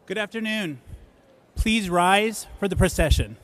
Good afternoon. Please rise for the procession.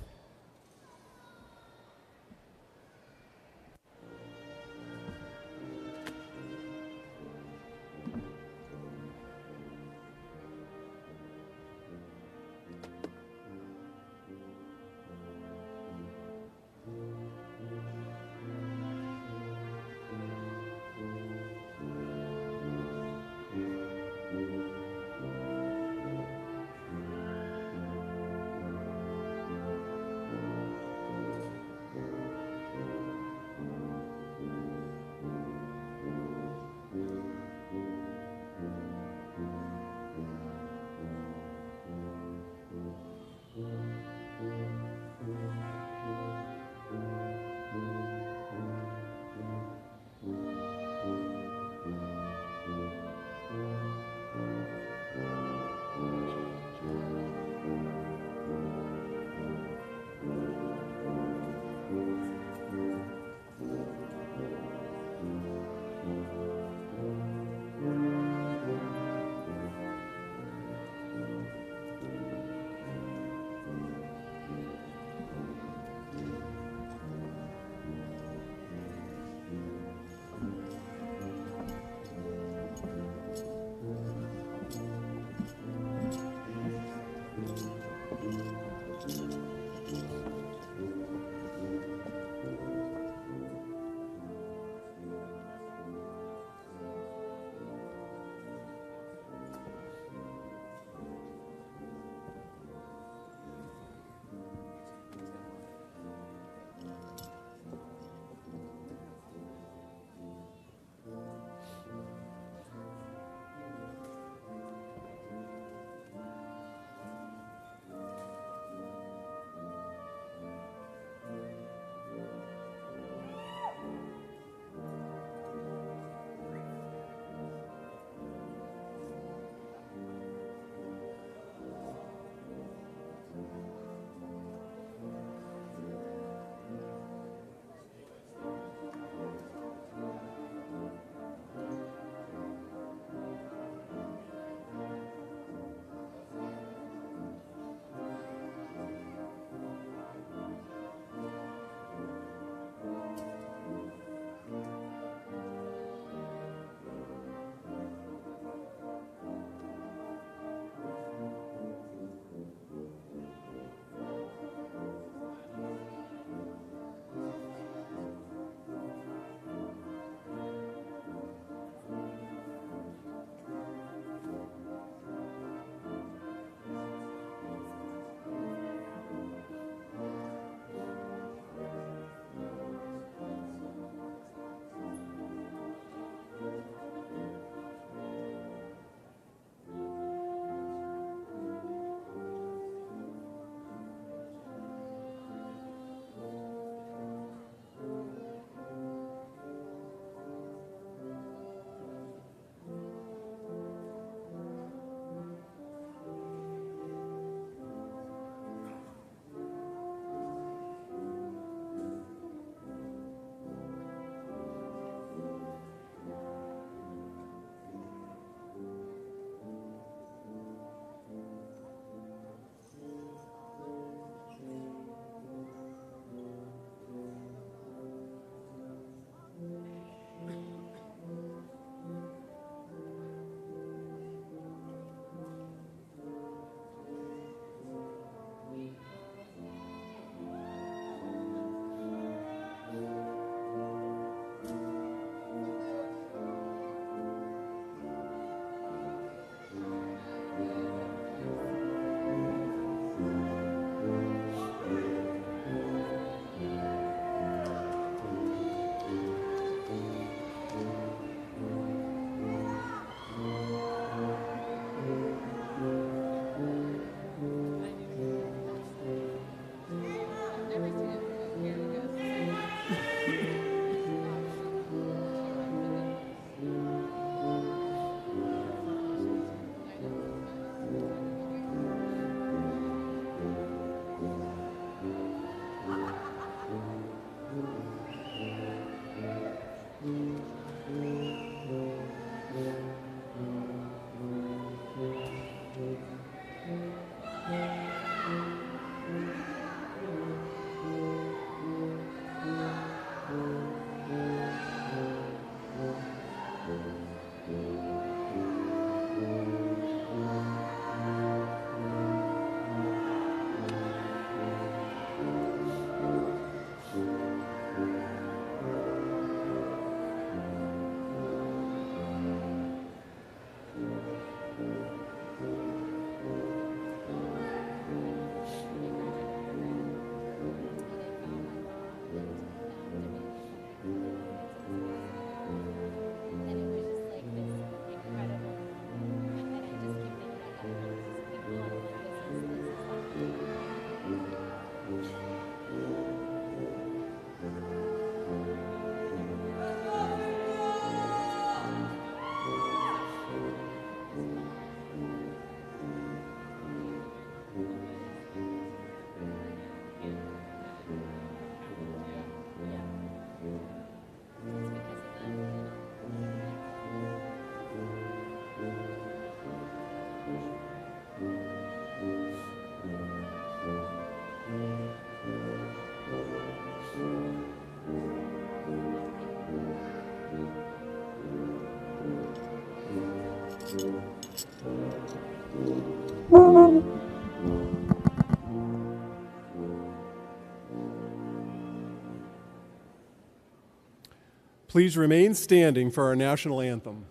Please remain standing for our national anthem.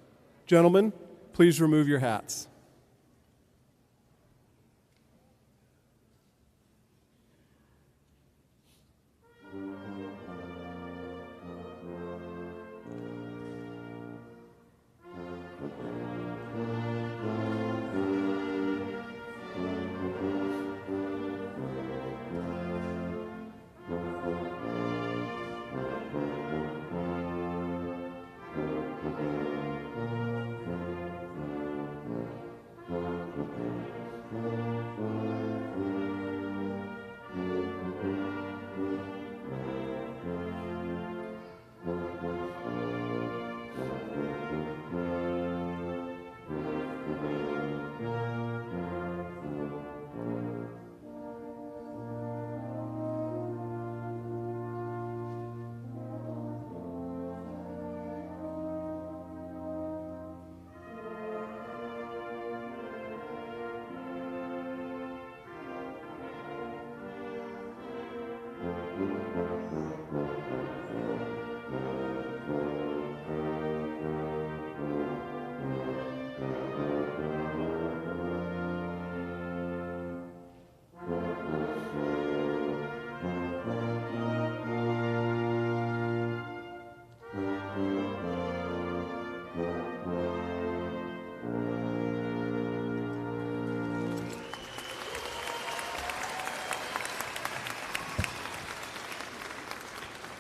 Gentlemen, please remove your hats.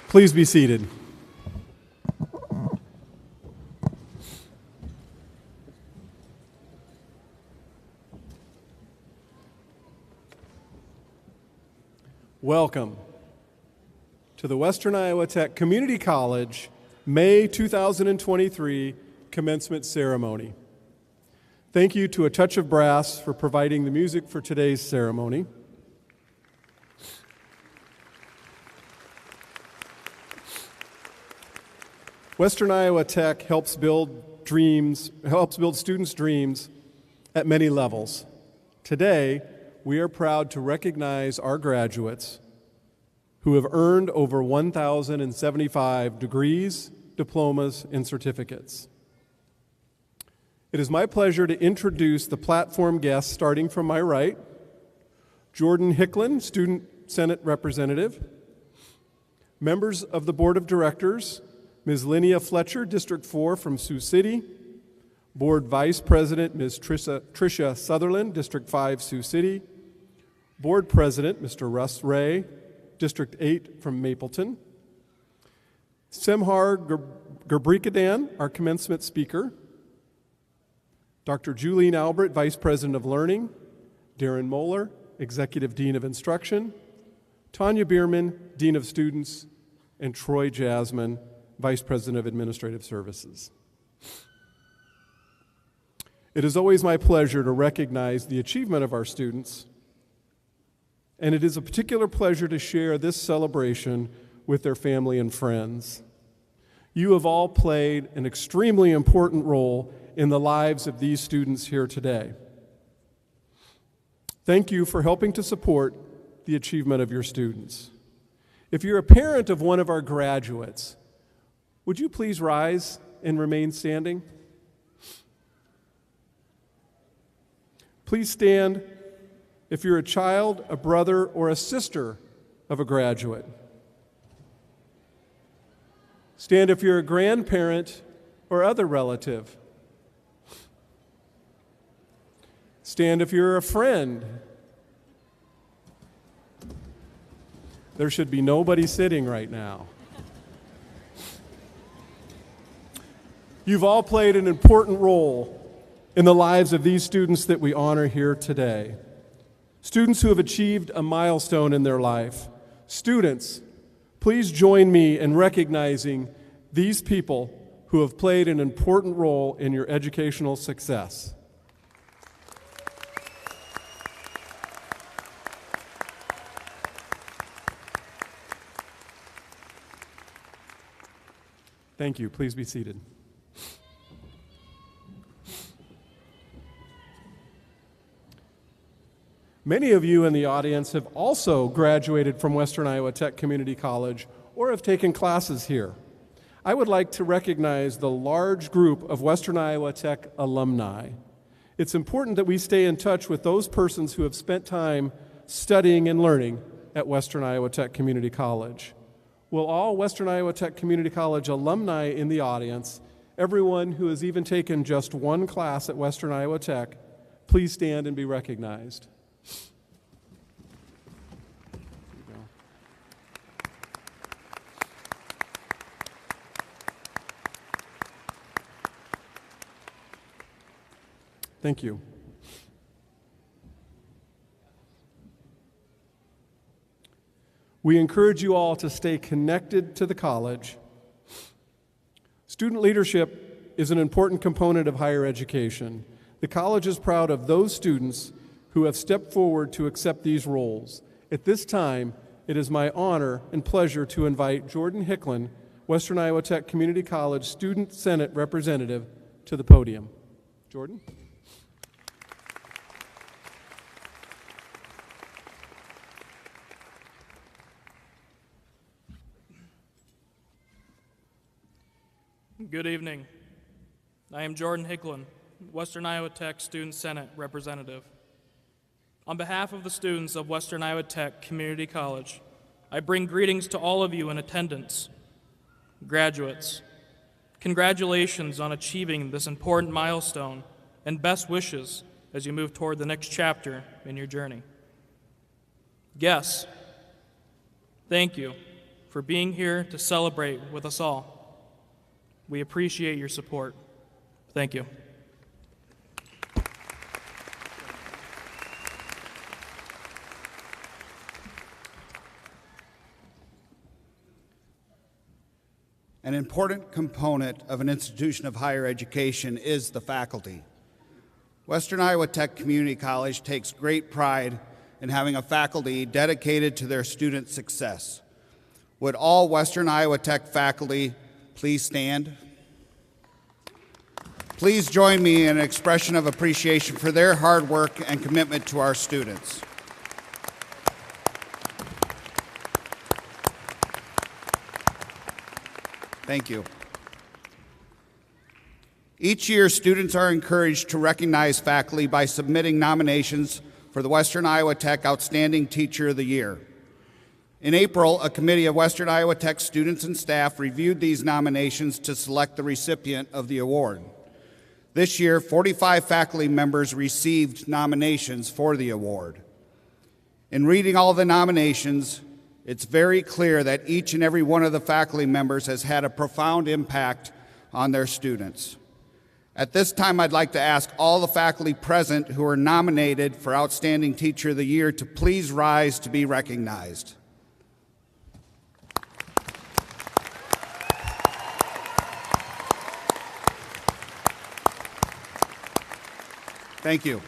Please be seated. Welcome to the Western Iowa Tech Community College May 2023 Commencement Ceremony. Thank you to A Touch of Brass for providing the music for today's ceremony. Western Iowa Tech helps build students' dreams at many levels. Today, we are proud to recognize our graduates who have earned over 1,075 degrees, diplomas, and certificates. It is my pleasure to introduce the platform guests starting from my right. Jordan Hicklin, Student Senate Representative. Members of the Board of Directors, Ms. Linnea Fletcher, District 4 from Sioux City. Board Vice President, Ms. Tricia Sutherland, District 5, Sioux City. Board President, Mr. Russ Ray, District 8 from Mapleton. Semhar Gerbrikadan, our commencement speaker. Dr. Julian Albert, Vice President of Learning. Darren Moeller, Executive Dean of Instruction. Tanya Bierman, Dean of Students. And Troy Jasmine, Vice President of Administrative Services. It is always my pleasure to recognize the achievement of our students, and it is a particular pleasure to share this celebration with their family and friends. You have all played an extremely important role in the lives of these students here today. Thank you for helping to support the achievement of your students. If you're a parent of one of our graduates, would you please rise and remain standing? Please stand if you're a child, a brother, or a sister of a graduate. Stand if you're a grandparent or other relative. Stand if you're a friend. There should be nobody sitting right now. You've all played an important role in the lives of these students that we honor here today. Students who have achieved a milestone in their life. Students, please join me in recognizing these people who have played an important role in your educational success. Thank you. Please be seated. Many of you in the audience have also graduated from Western Iowa Tech Community College or have taken classes here. I would like to recognize the large group of Western Iowa Tech alumni. It's important that we stay in touch with those persons who have spent time studying and learning at Western Iowa Tech Community College. Will all Western Iowa Tech Community College alumni in the audience, everyone who has even taken just one class at Western Iowa Tech, please stand and be recognized. Thank you. We encourage you all to stay connected to the college. Student leadership is an important component of higher education. The college is proud of those students who have stepped forward to accept these roles. At this time, it is my honor and pleasure to invite Jordan Hicklin, Western Iowa Tech Community College Student Senate Representative, to the podium. Jordan? Good evening. I am Jordan Hicklin, Western Iowa Tech Student Senate Representative. On behalf of the students of Western Iowa Tech Community College, I bring greetings to all of you in attendance. Graduates, congratulations on achieving this important milestone and best wishes as you move toward the next chapter in your journey. Guests, thank you for being here to celebrate with us all. We appreciate your support. Thank you. An important component of an institution of higher education is the faculty. Western Iowa Tech Community College takes great pride in having a faculty dedicated to their student success. Would all Western Iowa Tech faculty please stand? Please join me in an expression of appreciation for their hard work and commitment to our students. Thank you. Each year, students are encouraged to recognize faculty by submitting nominations for the Western Iowa Tech Outstanding Teacher of the Year. In April, a committee of Western Iowa Tech students and staff reviewed these nominations to select the recipient of the award. This year, 45 faculty members received nominations for the award. In reading all the nominations, it's very clear that each and every one of the faculty members has had a profound impact on their students. At this time, I'd like to ask all the faculty present who are nominated for Outstanding Teacher of the Year to please rise to be recognized. Thank you.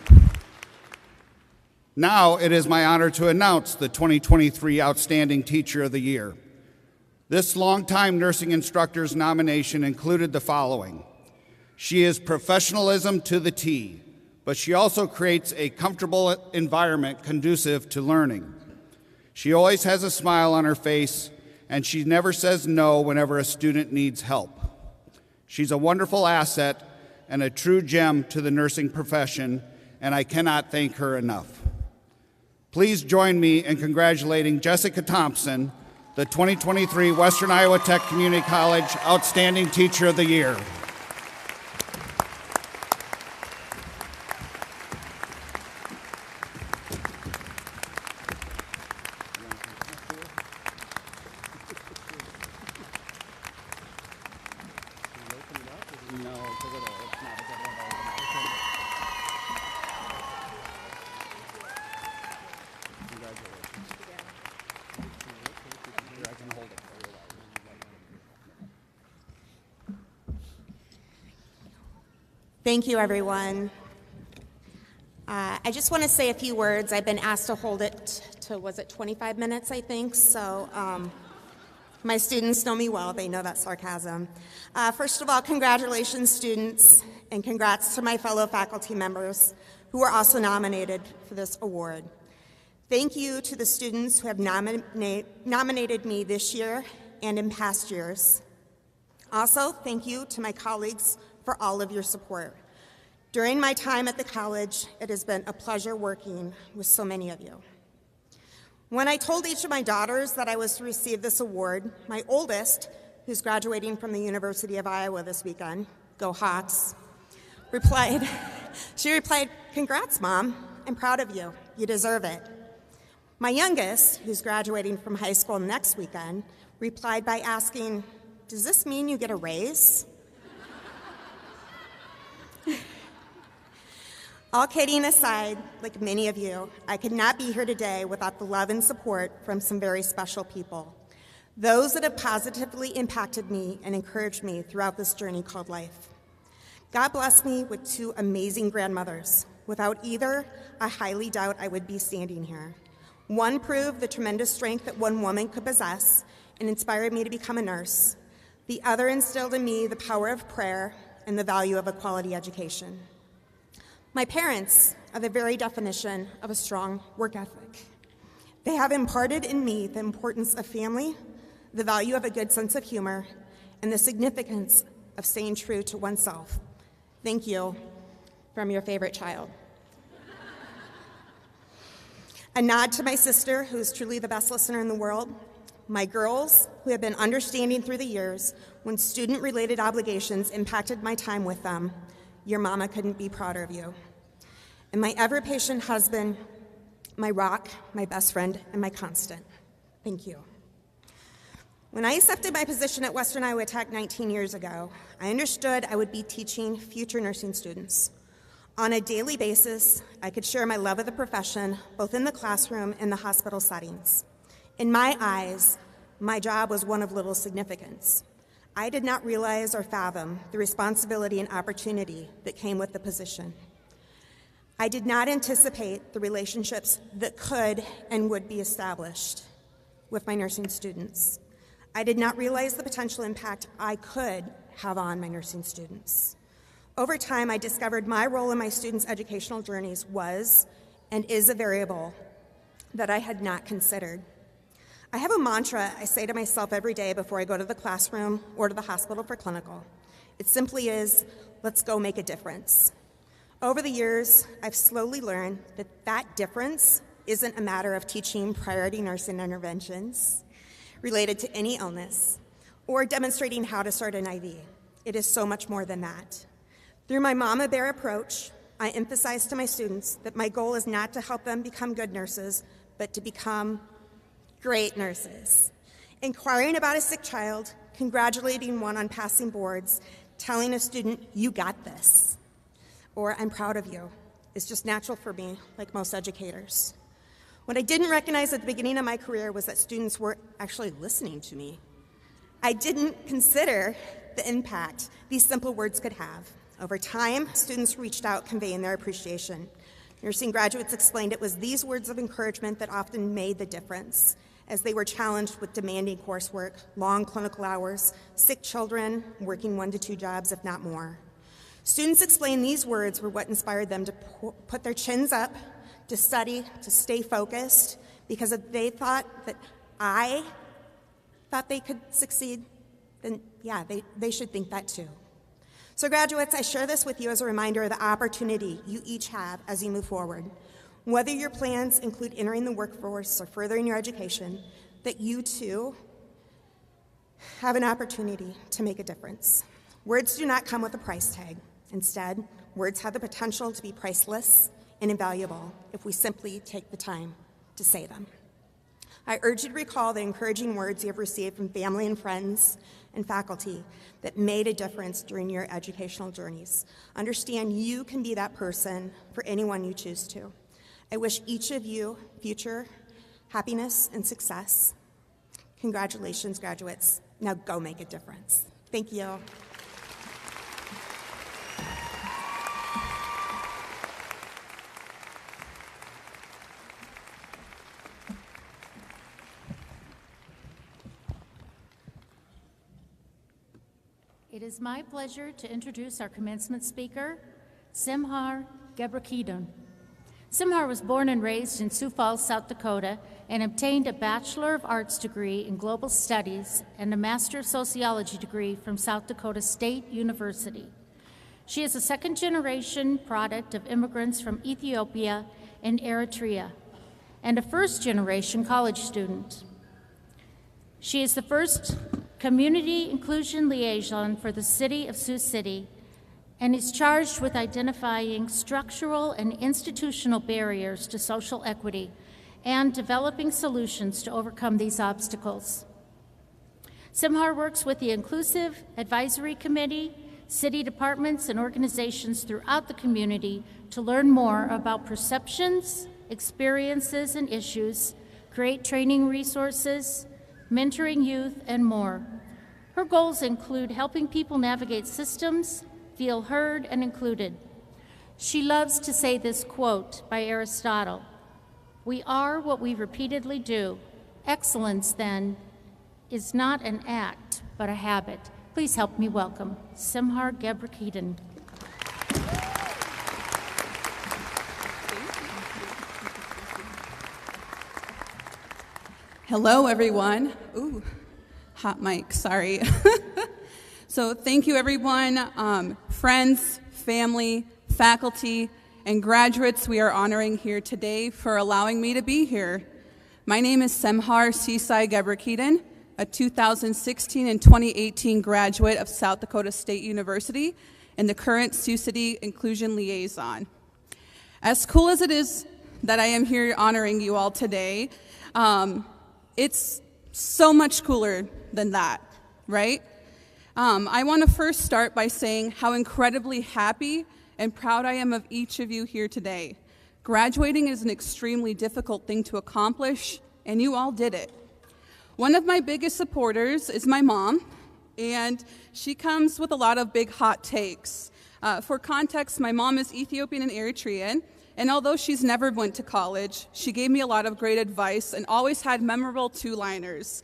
Now it is my honor to announce the 2023 Outstanding Teacher of the Year. This longtime nursing instructor's nomination included the following. She is professionalism to the T, but she also creates a comfortable environment conducive to learning. She always has a smile on her face, and she never says no whenever a student needs help. She's a wonderful asset and a true gem to the nursing profession, and I cannot thank her enough. Please join me in congratulating Jessica Thompson, the 2023 Western Iowa Tech Community College Outstanding Teacher of the Year. Thank you, everyone. I just want to say a few words. I've been asked to hold it to, 25 minutes, I think, so my students know me well. They know that's sarcasm. First of all, congratulations, students, and congrats to my fellow faculty members who were also nominated for this award. Thank you to the students who have nominated me this year and in past years. Also, thank you to my colleagues for all of your support. During my time at the college, it has been a pleasure working with so many of you. When I told each of my daughters that I was to receive this award, my oldest, who's graduating from the University of Iowa this weekend, go Hawks, replied, "Congrats, Mom. I'm proud of you. You deserve it." My youngest, who's graduating from high school next weekend, replied by asking, "Does this mean you get a raise?" All kidding aside, like many of you, I could not be here today without the love and support from some very special people, those that have positively impacted me and encouraged me throughout this journey called life. God blessed me with two amazing grandmothers. Without either, I highly doubt I would be standing here. One proved the tremendous strength that one woman could possess and inspired me to become a nurse. The other instilled in me the power of prayer and the value of a quality education. My parents are the very definition of a strong work ethic. They have imparted in me the importance of family, the value of a good sense of humor, and the significance of staying true to oneself. Thank you from your favorite child. A nod to my sister, who is truly the best listener in the world, my girls, who have been understanding through the years when student-related obligations impacted my time with them. Your mama couldn't be prouder of you. And my ever-patient husband, my rock, my best friend, and my constant. Thank you. When I accepted my position at Western Iowa Tech 19 years ago, I understood I would be teaching future nursing students. On a daily basis, I could share my love of the profession, both in the classroom and the hospital settings. In my eyes, my job was one of little significance. I did not realize or fathom the responsibility and opportunity that came with the position. I did not anticipate the relationships that could and would be established with my nursing students. I did not realize the potential impact I could have on my nursing students. Over time, I discovered my role in my students' educational journeys was and is a variable that I had not considered. I have a mantra I say to myself every day before I go to the classroom or to the hospital for clinical. It simply is, let's go make a difference. Over the years, I've slowly learned that that difference isn't a matter of teaching priority nursing interventions related to any illness or demonstrating how to start an IV. It is so much more than that. Through my Mama Bear approach, I emphasize to my students that my goal is not to help them become good nurses, but to become great nurses. Inquiring about a sick child, congratulating one on passing boards, telling a student, "You got this," or "I'm proud of you," is just natural for me, like most educators. What I didn't recognize at the beginning of my career was that students were actually listening to me. I didn't consider the impact these simple words could have. Over time, students reached out conveying their appreciation. Nursing graduates explained it was these words of encouragement that often made the difference, as they were challenged with demanding coursework, long clinical hours, sick children, working 1 to 2 jobs, if not more. Students explained these words were what inspired them to put their chins up, to study, to stay focused, because if they thought that I thought they could succeed, then yeah, they should think that too. So graduates, I share this with you as a reminder of the opportunity you each have as you move forward. Whether your plans include entering the workforce or furthering your education, that you too have an opportunity to make a difference. Words do not come with a price tag. Instead, words have the potential to be priceless and invaluable if we simply take the time to say them. I urge you to recall the encouraging words you have received from family and friends and faculty that made a difference during your educational journeys. Understand you can be that person for anyone you choose to. I wish each of you future happiness and success. Congratulations, graduates. Now go make a difference. Thank you. It is my pleasure to introduce our commencement speaker, Simhar Gebrakidun. Simhar was born and raised in Sioux Falls, South Dakota, and obtained a Bachelor of Arts degree in Global Studies and a Master of Sociology degree from South Dakota State University. She is a second-generation product of immigrants from Ethiopia and Eritrea, and a first-generation college student. She is the first Community Inclusion Liaison for the City of Sioux City and is charged with identifying structural and institutional barriers to social equity and developing solutions to overcome these obstacles. Simhar works with the Inclusive Advisory Committee, city departments, and organizations throughout the community to learn more about perceptions, experiences, and issues, create training resources, mentoring youth, and more. Her goals include helping people navigate systems, feel heard and included. She loves to say this quote by Aristotle: "We are what we repeatedly do. Excellence, then, is not an act, but a habit." Please help me welcome Simhar Gebrekeden. Hello, everyone. Ooh, hot mic, sorry. So thank you, everyone, friends, family, faculty, and graduates we are honoring here today for allowing me to be here. My name is Simhar Sisai Gebrekeden, a 2016 and 2018 graduate of South Dakota State University and the current Sioux City Inclusion Liaison. As cool as it is that I am here honoring you all today, it's so much cooler than that, right? I want to first start by saying how incredibly happy and proud I am of each of you here today. Graduating is an extremely difficult thing to accomplish, and you all did it. One of my biggest supporters is my mom, and she comes with a lot of big hot takes. For context, my mom is Ethiopian and Eritrean, and although she's never went to college, she gave me a lot of great advice and always had memorable two-liners.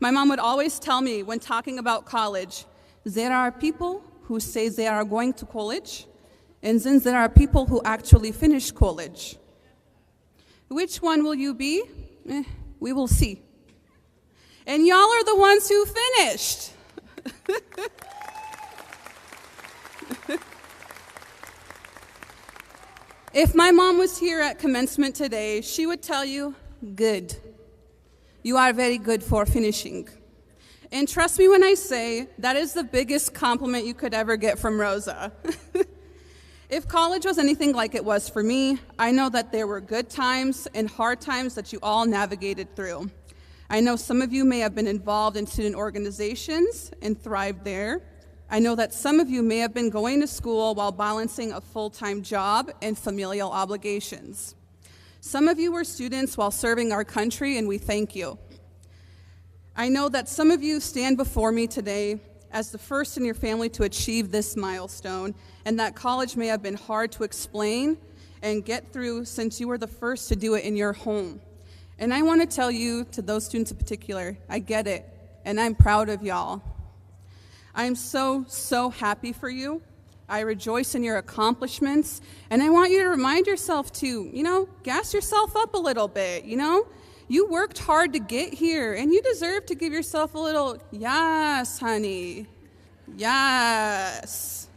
My mom would always tell me when talking about college, there are people who say they are going to college, and then there are people who actually finish college. Which one will you be? We will see. And y'all are the ones who finished. If my mom was here at commencement today, she would tell you, good. You are very good for finishing. And trust me when I say that is the biggest compliment you could ever get from Rosa. If college was anything like it was for me, I know that there were good times and hard times that you all navigated through. I know some of you may have been involved in student organizations and thrived there. I know that some of you may have been going to school while balancing a full-time job and familial obligations. Some of you were students while serving our country, and we thank you. I know that some of you stand before me today as the first in your family to achieve this milestone, and that college may have been hard to explain and get through since you were the first to do it in your home. And I want to tell you, to those students in particular, I get it, and I'm proud of y'all. I'm so, so happy for you. I rejoice in your accomplishments, and I want you to remind yourself to, gas yourself up a little bit, You worked hard to get here, and you deserve to give yourself a little, yes, honey, yes.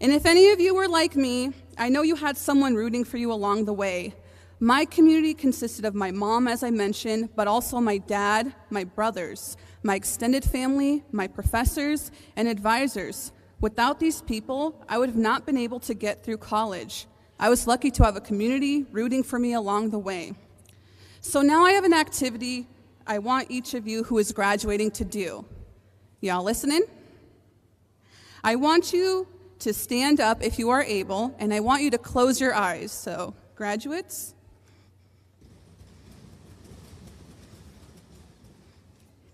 And if any of you were like me, I know you had someone rooting for you along the way. My community consisted of my mom, as I mentioned, but also my dad, my brothers, my extended family, my professors, and advisors. Without these people, I would have not been able to get through college. I was lucky to have a community rooting for me along the way. So now I have an activity I want each of you who is graduating to do. Y'all listening? I want you to stand up if you are able, and I want you to close your eyes. So, graduates.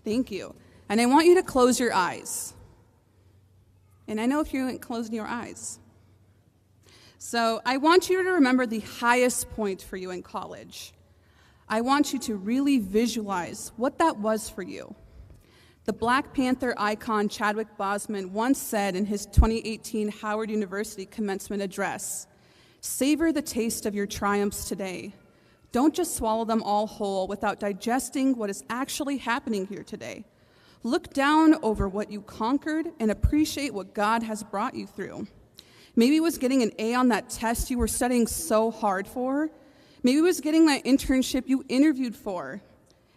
Thank you. And I want you to close your eyes. And I know if you haven't closed your eyes. So I want you to remember the highest point for you in college. I want you to really visualize what that was for you. The Black Panther icon Chadwick Boseman once said in his 2018 Howard University commencement address, Savor the taste of your triumphs today. Don't just swallow them all whole without digesting what is actually happening here today. Look down over what you conquered and appreciate what God has brought you through. Maybe it was getting an A on that test you were studying so hard for. Maybe it was getting that internship you interviewed for.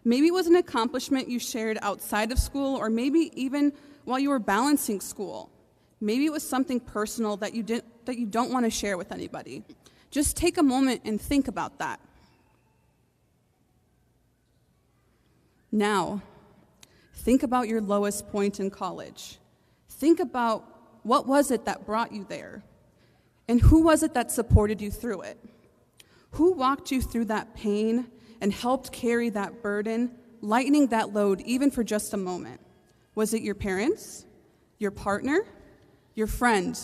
Maybe it was an accomplishment you shared outside of school, or maybe even while you were balancing school. Maybe it was something personal that you don't want to share with anybody. Just take a moment and think about that. Now, think about your lowest point in college. Think about what was it that brought you there, and who was it that supported you through it? Who walked you through that pain and helped carry that burden, lightening that load even for just a moment? Was it your parents, your partner, your friend,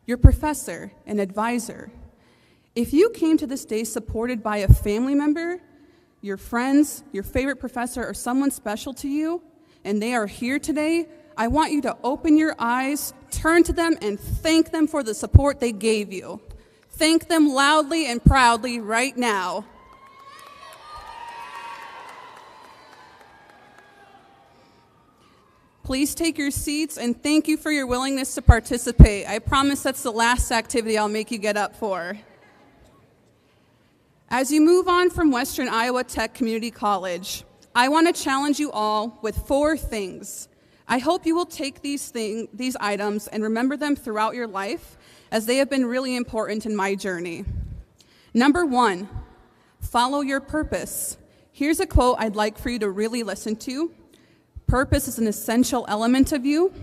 your professor, an advisor? If you came to this day supported by a family member, your friends, your favorite professor, or someone special to you, and they are here today, I want you to open your eyes, turn to them, and thank them for the support they gave you. Thank them loudly and proudly right now. Please take your seats, and thank you for your willingness to participate. I promise that's the last activity I'll make you get up for. As you move on from Western Iowa Tech Community College, I want to challenge you all with 4 things. I hope you will take these items and remember them throughout your life, as they have been really important in my journey. Number 1, follow your purpose. Here's a quote I'd like for you to really listen to. Purpose is an essential element of you.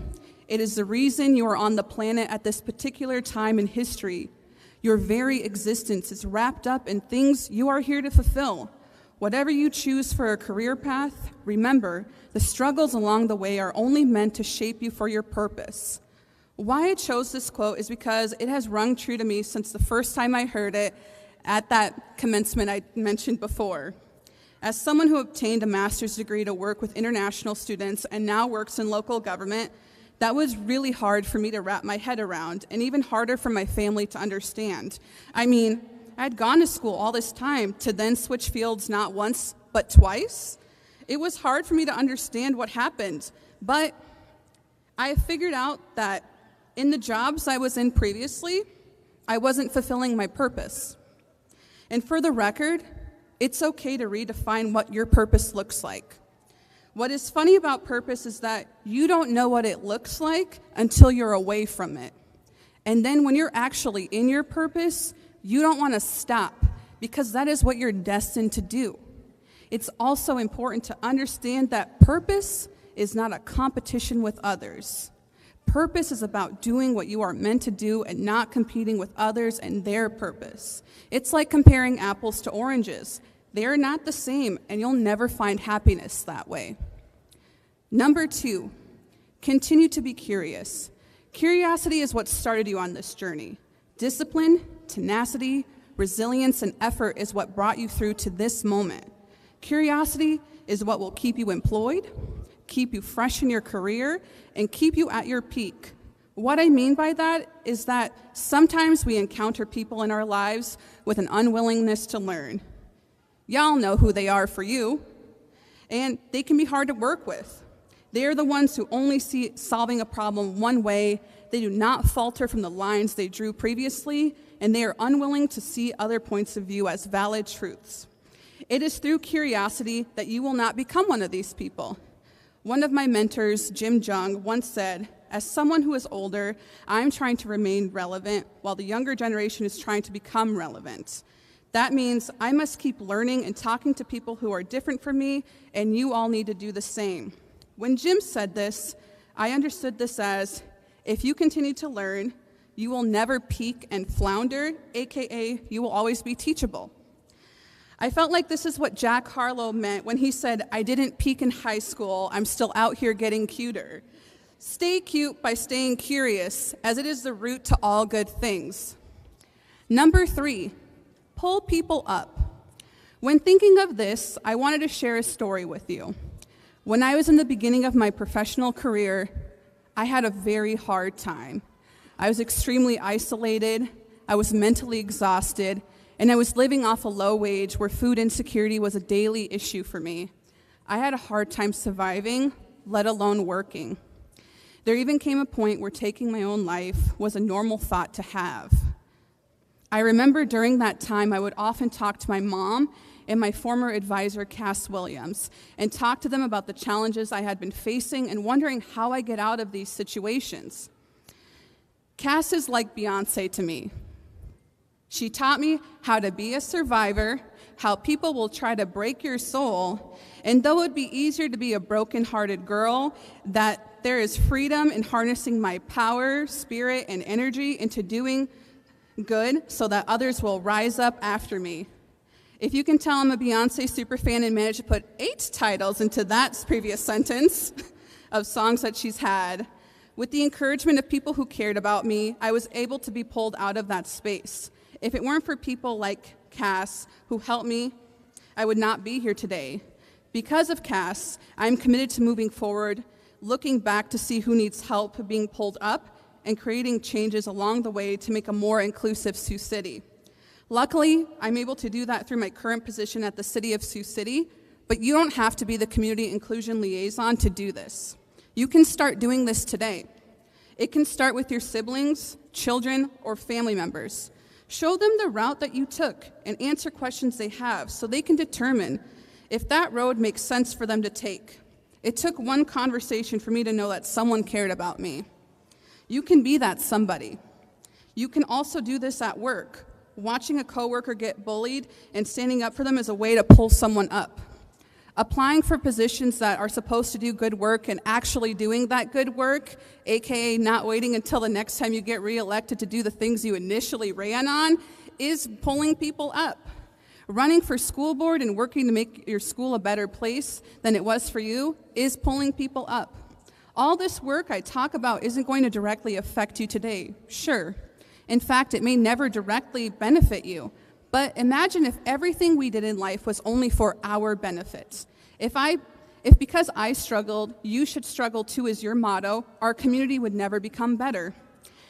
It is the reason you are on the planet at this particular time in history. Your very existence is wrapped up in things you are here to fulfill. Whatever you choose for a career path, remember, the struggles along the way are only meant to shape you for your purpose. Why I chose this quote is because it has rung true to me since the first time I heard it at that commencement I mentioned before. As someone who obtained a master's degree to work with international students and now works in local government, that was really hard for me to wrap my head around, and even harder for my family to understand. I mean, I'd gone to school all this time to then switch fields not once, but twice. It was hard for me to understand what happened, but I figured out that in the jobs I was in previously, I wasn't fulfilling my purpose. And for the record, it's okay to redefine what your purpose looks like. What is funny about purpose is that you don't know what it looks like until you're away from it. And then when you're actually in your purpose, you don't want to stop, because that is what you're destined to do. It's also important to understand that purpose is not a competition with others. Purpose is about doing what you are meant to do and not competing with others and their purpose. It's like comparing apples to oranges. They are not the same, and you'll never find happiness that way. Number 2, continue to be curious. Curiosity is what started you on this journey. Discipline, tenacity, resilience, and effort is what brought you through to this moment. Curiosity is what will keep you employed, keep you fresh in your career, and keep you at your peak. What I mean by that is that sometimes we encounter people in our lives with an unwillingness to learn. Y'all know who they are for you, and they can be hard to work with. They are the ones who only see solving a problem one way. They do not falter from the lines they drew previously, and they are unwilling to see other points of view as valid truths. It is through curiosity that you will not become one of these people. One of my mentors, Jim Jung, once said, "As someone who is older, I'm trying to remain relevant while the younger generation is trying to become relevant. That means I must keep learning and talking to people who are different from me, and you all need to do the same." When Jim said this, I understood this as, if you continue to learn, you will never peak and flounder, aka you will always be teachable. I felt like this is what Jack Harlow meant when he said, "I didn't peak in high school, I'm still out here getting cuter." Stay cute by staying curious, as it is the root to all good things. Number 3, pull people up. When thinking of this, I wanted to share a story with you. When I was in the beginning of my professional career, I had a very hard time. I was extremely isolated. I was mentally exhausted, and I was living off a low wage where food insecurity was a daily issue for me. I had a hard time surviving, let alone working. There even came a point where taking my own life was a normal thought to have. I remember during that time I would often talk to my mom and my former advisor, Cass Williams, and talk to them about the challenges I had been facing and wondering how I get out of these situations. Cass is like Beyonce to me. She taught me how to be a survivor, how people will try to break your soul, and though it would be easier to be a broken-hearted girl, that there is freedom in harnessing my power, spirit, and energy into doing good so that others will rise up after me. If you can tell I'm a Beyonce superfan and managed to put 8 titles into that previous sentence of songs that she's had, with the encouragement of people who cared about me, I was able to be pulled out of that space. If it weren't for people like Cass who helped me, I would not be here today. Because of Cass, I'm committed to moving forward, looking back to see who needs help being pulled up, and creating changes along the way to make a more inclusive Sioux City. Luckily, I'm able to do that through my current position at the City of Sioux City, but you don't have to be the community inclusion liaison to do this. You can start doing this today. It can start with your siblings, children, or family members. Show them the route that you took and answer questions they have so they can determine if that road makes sense for them to take. It took one conversation for me to know that someone cared about me. You can be that somebody. You can also do this at work. Watching a coworker get bullied and standing up for them is a way to pull someone up. Applying for positions that are supposed to do good work and actually doing that good work, aka not waiting until the next time you get reelected to do the things you initially ran on, is pulling people up. Running for school board and working to make your school a better place than it was for you is pulling people up. All this work I talk about isn't going to directly affect you today, sure. In fact, it may never directly benefit you. But imagine if everything we did in life was only for our benefit. If because I struggled, you should struggle too is your motto, our community would never become better.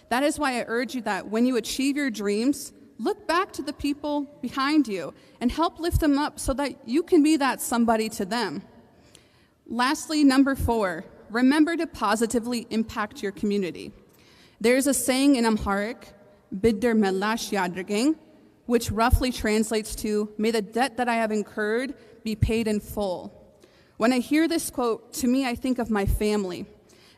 That is why I urge you that when you achieve your dreams, look back to the people behind you and help lift them up so that you can be that somebody to them. Lastly, number 4, remember to positively impact your community. There's a saying in Amharic, Bidder Melash Yadraging, which roughly translates to, may the debt that I have incurred be paid in full. When I hear this quote, to me I think of my family.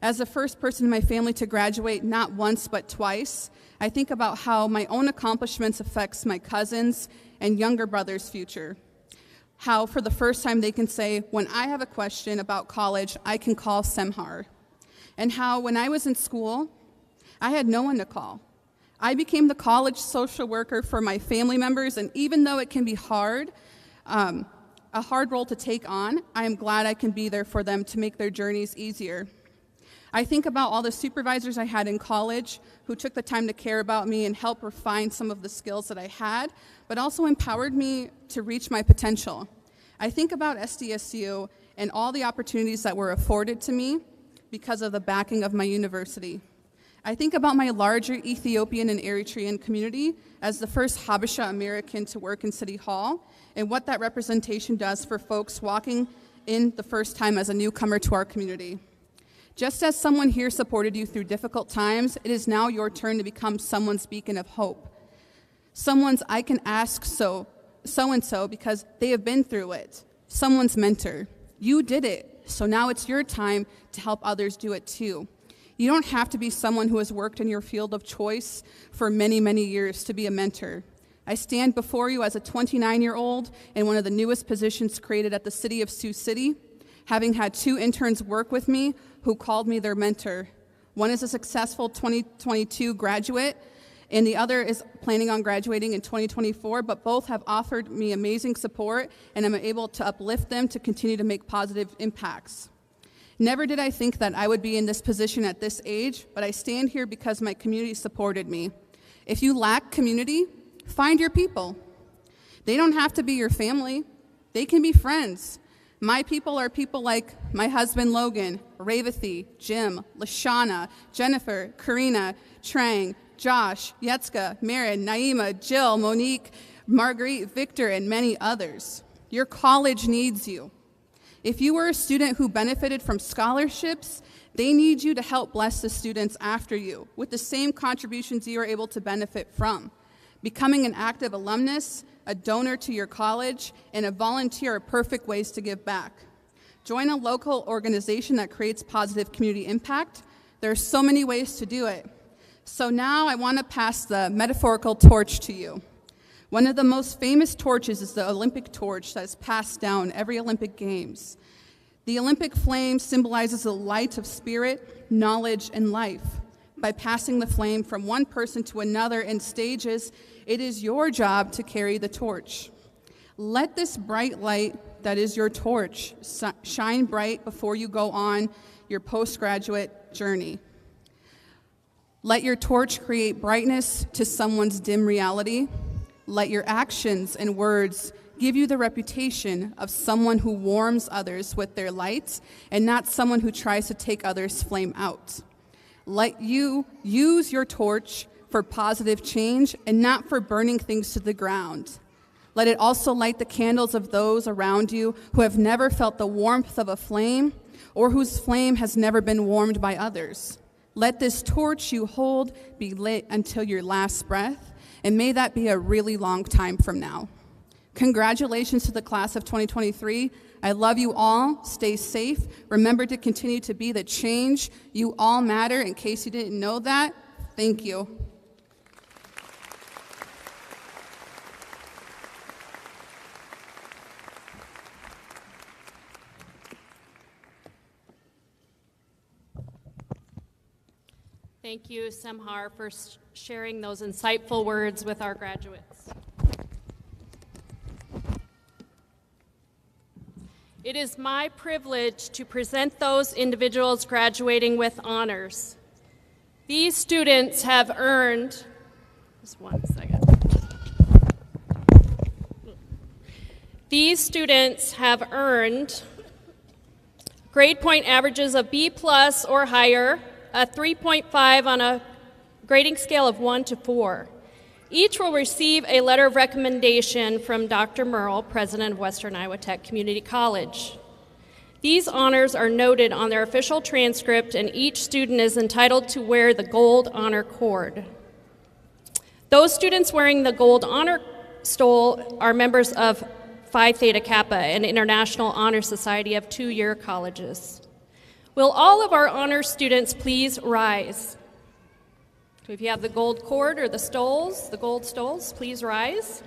As the first person in my family to graduate not once but twice, I think about how my own accomplishments affects my cousins and younger brother's future. How for the first time they can say, when I have a question about college, I can call Semhar. And how when I was in school, I had no one to call. I became the college social worker for my family members, and even though it can be hard, a hard role to take on, I am glad I can be there for them to make their journeys easier. I think about all the supervisors I had in college who took the time to care about me and help refine some of the skills that I had, but also empowered me to reach my potential. I think about SDSU and all the opportunities that were afforded to me because of the backing of my university. I think about my larger Ethiopian and Eritrean community as the first Habesha American to work in City Hall and what that representation does for folks walking in the first time as a newcomer to our community. Just as someone here supported you through difficult times, it is now your turn to become someone's beacon of hope. Someone's I can ask so-and-so because they have been through it. Someone's mentor. You did it, so now it's your time to help others do it too. You don't have to be someone who has worked in your field of choice for many, many years to be a mentor. I stand before you as a 29-year-old in one of the newest positions created at the City of Sioux City, having had 2 interns work with me who called me their mentor. One is a successful 2022 graduate, and the other is planning on graduating in 2024, but both have offered me amazing support, and I'm able to uplift them to continue to make positive impacts. Never did I think that I would be in this position at this age, but I stand here because my community supported me. If you lack community, find your people. They don't have to be your family. They can be friends. My people are people like my husband Logan, Revathi, Jim, Lashana, Jennifer, Karina, Trang, Josh, Yetska, Marin, Naima, Jill, Monique, Marguerite, Victor, and many others. Your college needs you. If you were a student who benefited from scholarships, they need you to help bless the students after you with the same contributions you are able to benefit from. Becoming an active alumnus, a donor to your college, and a volunteer are perfect ways to give back. Join a local organization that creates positive community impact. There are so many ways to do it. So now I want to pass the metaphorical torch to you. One of the most famous torches is the Olympic torch that is passed down every Olympic Games. The Olympic flame symbolizes the light of spirit, knowledge, and life. By passing the flame from one person to another in stages, it is your job to carry the torch. Let this bright light that is your torch shine bright before you go on your postgraduate journey. Let your torch create brightness to someone's dim reality. Let your actions and words give you the reputation of someone who warms others with their light and not someone who tries to take others' flame out. Let you use your torch for positive change and not for burning things to the ground. Let it also light the candles of those around you who have never felt the warmth of a flame or whose flame has never been warmed by others. Let this torch you hold be lit until your last breath, and may that be a really long time from now. Congratulations to the class of 2023. I love you all. Stay safe. Remember to continue to be the change. You all matter. In case you didn't know that, thank you. Thank you, Semhar, for sharing those insightful words with our graduates. It is my privilege to present those individuals graduating with honors. These students have earned, just one second. These students have earned grade point averages of B+ or higher, a 3.5 on a grading scale of 1 to 4. Each will receive a letter of recommendation from Dr. Merle, president of Western Iowa Tech Community College. These honors are noted on their official transcript, and each student is entitled to wear the gold honor cord. Those students wearing the gold honor stole are members of Phi Theta Kappa, an international honor society of two-year colleges. Will all of our honor students please rise? If you have the gold cord or the stoles, the gold stoles, please rise.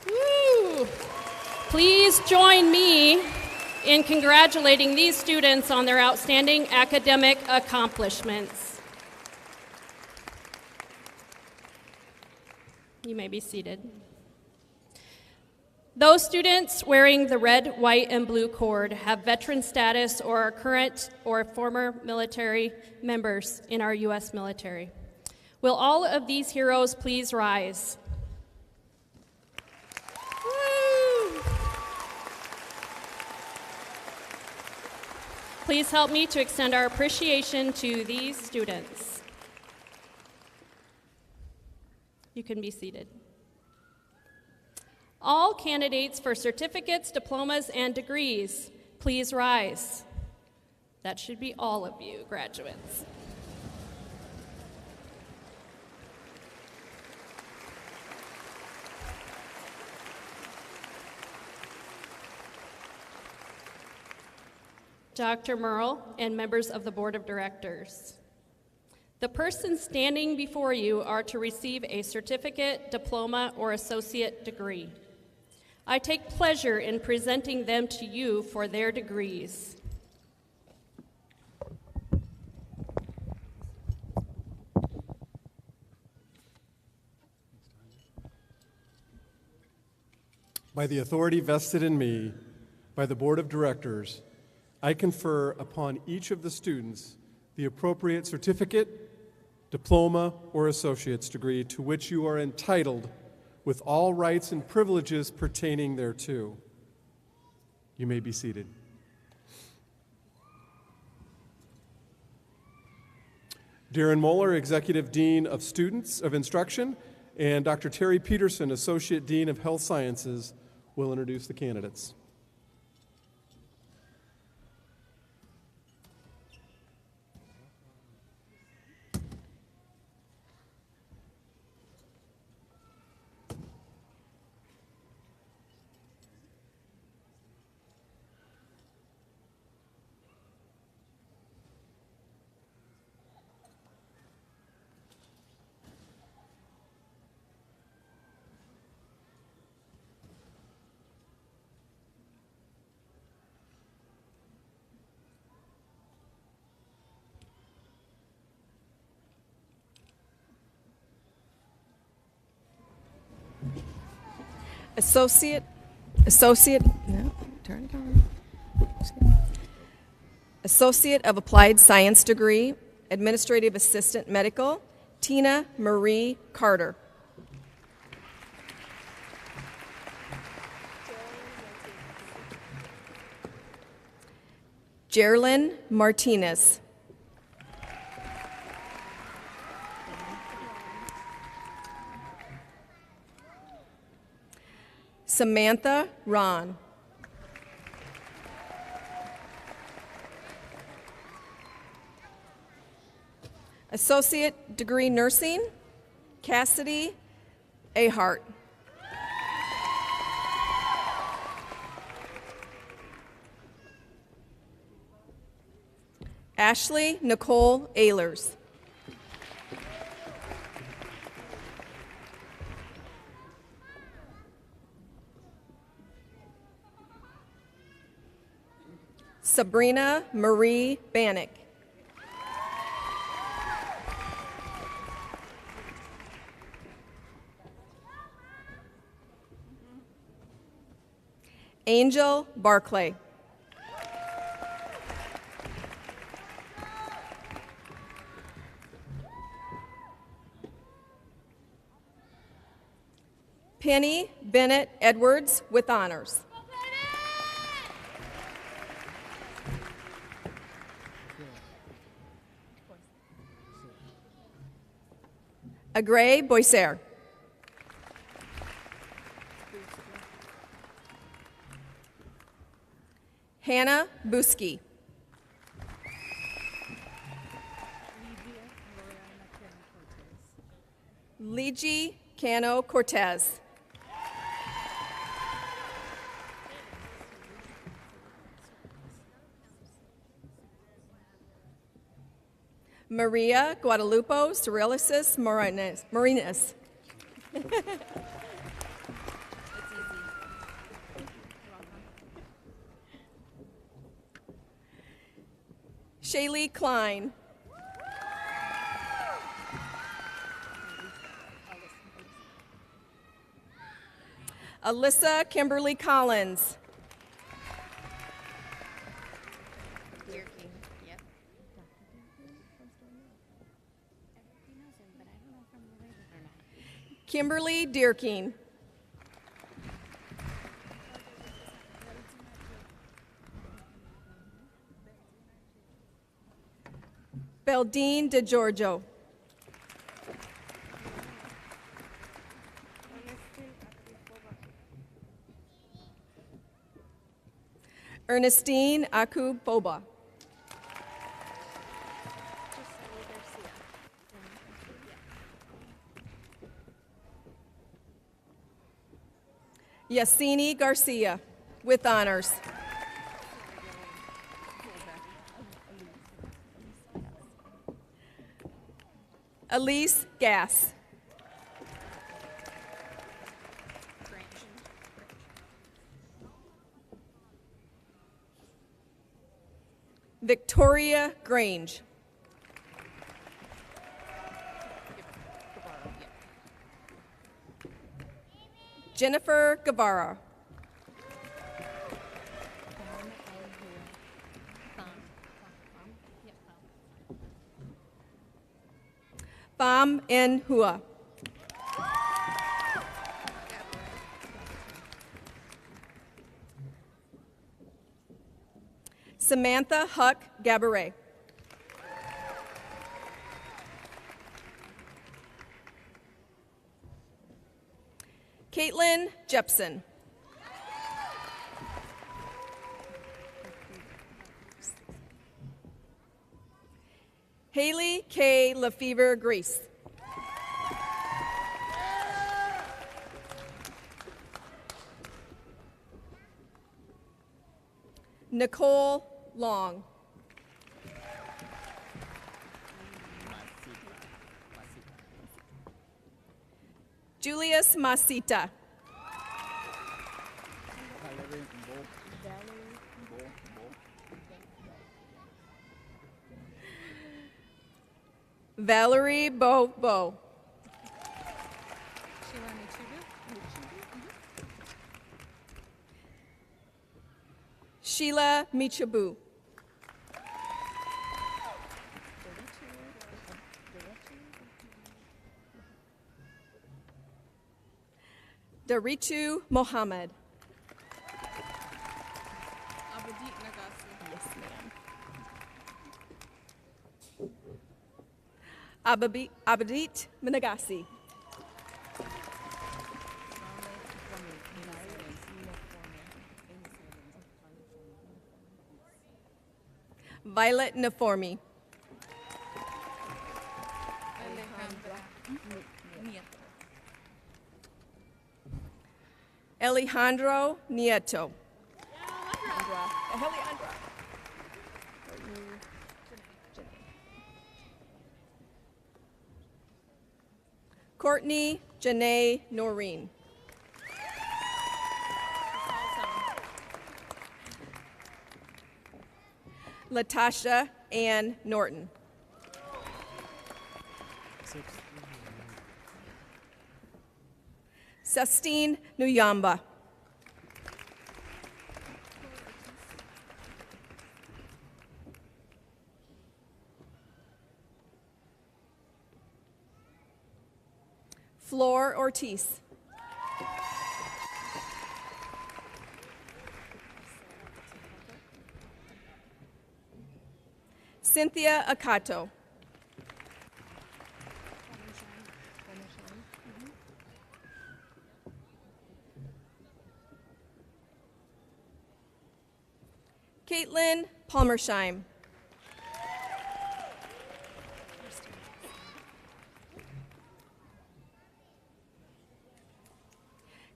Woo! Please join me in congratulating these students on their outstanding academic accomplishments. You may be seated. Those students wearing the red, white, and blue cord have veteran status or are current or former military members in our U.S. military. Will all of these heroes please rise? Woo! Please help me to extend our appreciation to these students. You can be seated. All candidates for certificates, diplomas, and degrees, please rise. That should be all of you, graduates. Dr. Merle and members of the Board of Directors. The persons standing before you are to receive a certificate, diploma, or associate degree. I take pleasure in presenting them to you for their degrees. By the authority vested in me by the Board of Directors, I confer upon each of the students the appropriate certificate, diploma, or associate's degree to which you are entitled with all rights and privileges pertaining thereto. You may be seated. Darren Moeller, Executive Dean of Students of Instruction, and Dr. Terry Peterson, Associate Dean of Health Sciences, will introduce the candidates. Associate of Applied Science degree, Administrative Assistant Medical, Tina Marie Carter. Gerlyn Martinez. Samantha Ron. Associate degree nursing, Cassidy Ahart. Ashley Nicole Ehlers. Sabrina Marie Bannock. Angel Barclay. Penny Bennett Edwards with honors. Agray Boiser. Hannah Buski. Ligi Cano Cortez. Maria Guadalupe Cerelicis Marinas. Shaylee Klein. Alyssa Kimberly Collins. Kimberly Deerking. Beldine DeGiorgio. Ernestine Akuboba. Yassini Garcia with honors. Elise Gass. Victoria Grange. Jennifer Guevara. Pham N. Hua. Samantha Huck Gaboret. Caitlin Jepson. Haley K. Lefevre Grease. Nicole Long. Julius Masita. Valerie Bo. Sheila Michabu. Darichu Mohammed. Yes, ma'am. Abadit Managasi. Violet Naformi. Alejandro Nieto. Courtney Janae Noreen. Latasha Ann Norton. Sestine Nuyamba. Flor Ortiz. Cynthia Akato. Caitlin Palmersheim.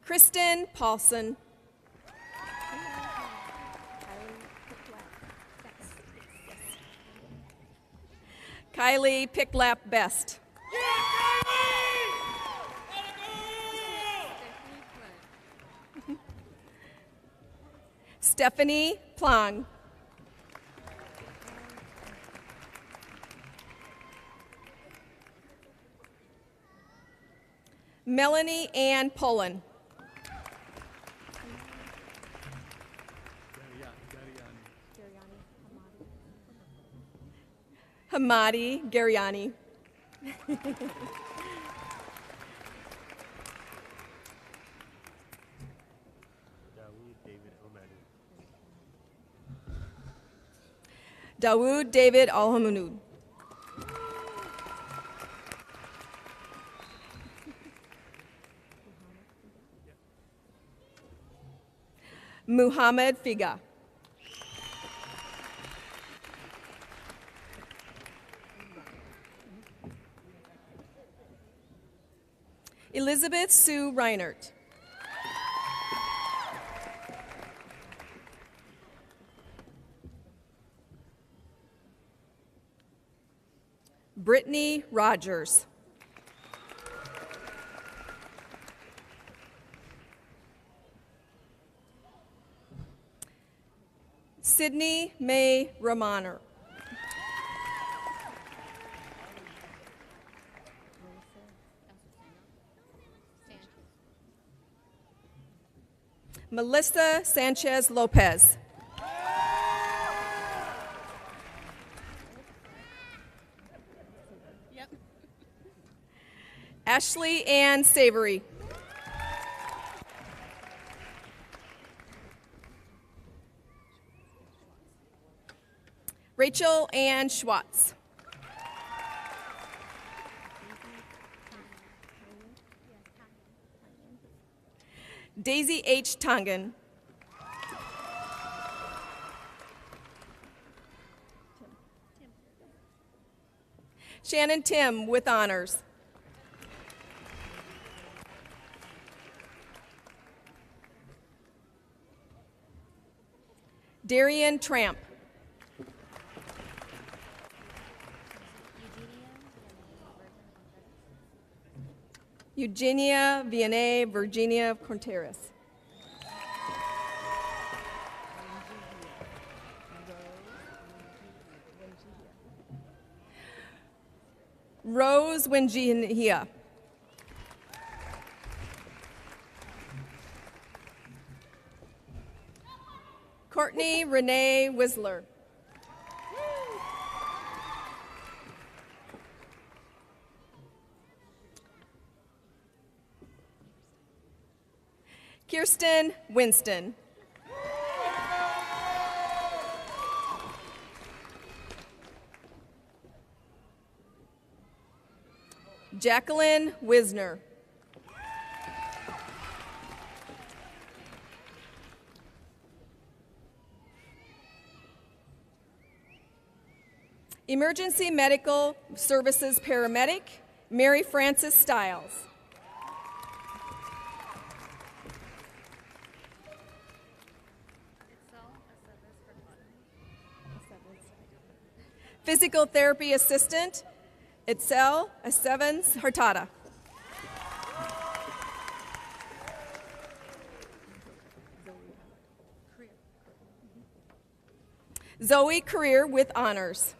Kristen Paulson. Kylie Picklap Best. Stephanie Plong. Melanie Ann Pullen. Hamadi Gariani. Dawood David Alhamanud. Muhammad Figa. Elizabeth Sue Reinert. Brittany Rogers. Sydney May Romaner. Melissa Sanchez Lopez. Ashley Ann Savory. Rachel Ann Schwartz. Daisy H. Tongan. Shannon Tim with honors. Darian Tramp. Eugenia Vianney Virginia Contreras. Rose Winjihia. Courtney Renee Whistler. Kirsten Winston. Jacqueline Wisner. Emergency Medical Services Paramedic, Mary Frances Stiles. Physical Therapy Assistant, Itzel Estevans Hurtada. Zoe Career with honors.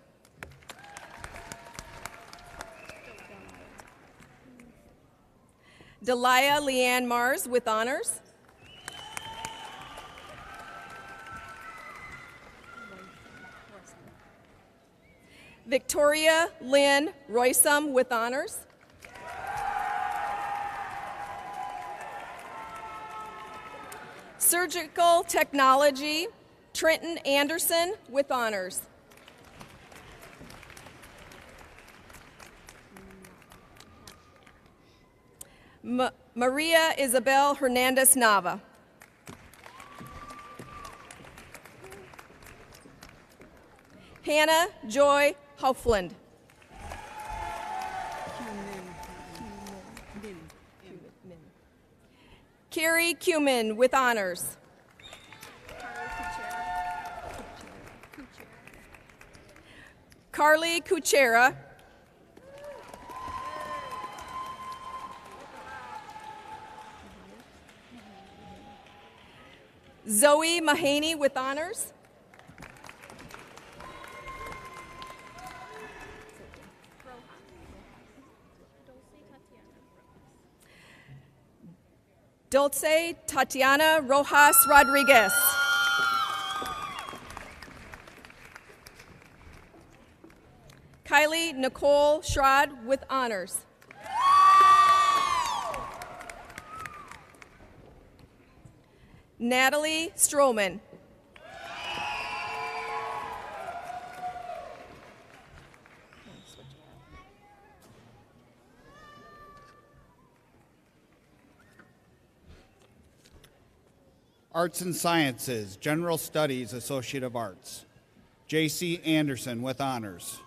Delia Leanne Mars with honors. Victoria Lynn Roysum with honors. Surgical Technology, Trenton Anderson with honors. Maria Isabel Hernandez Nava. Hannah Joy Houfland. Carrie Cumin with honors. Carly Kuchera. Zoe Mahaney with honors. Dulce Tatiana Rojas Rodriguez. Kylie Nicole Schrod with honors. Natalie Stroman. Arts and Sciences, General Studies, Associate of Arts, J.C. Anderson with honors.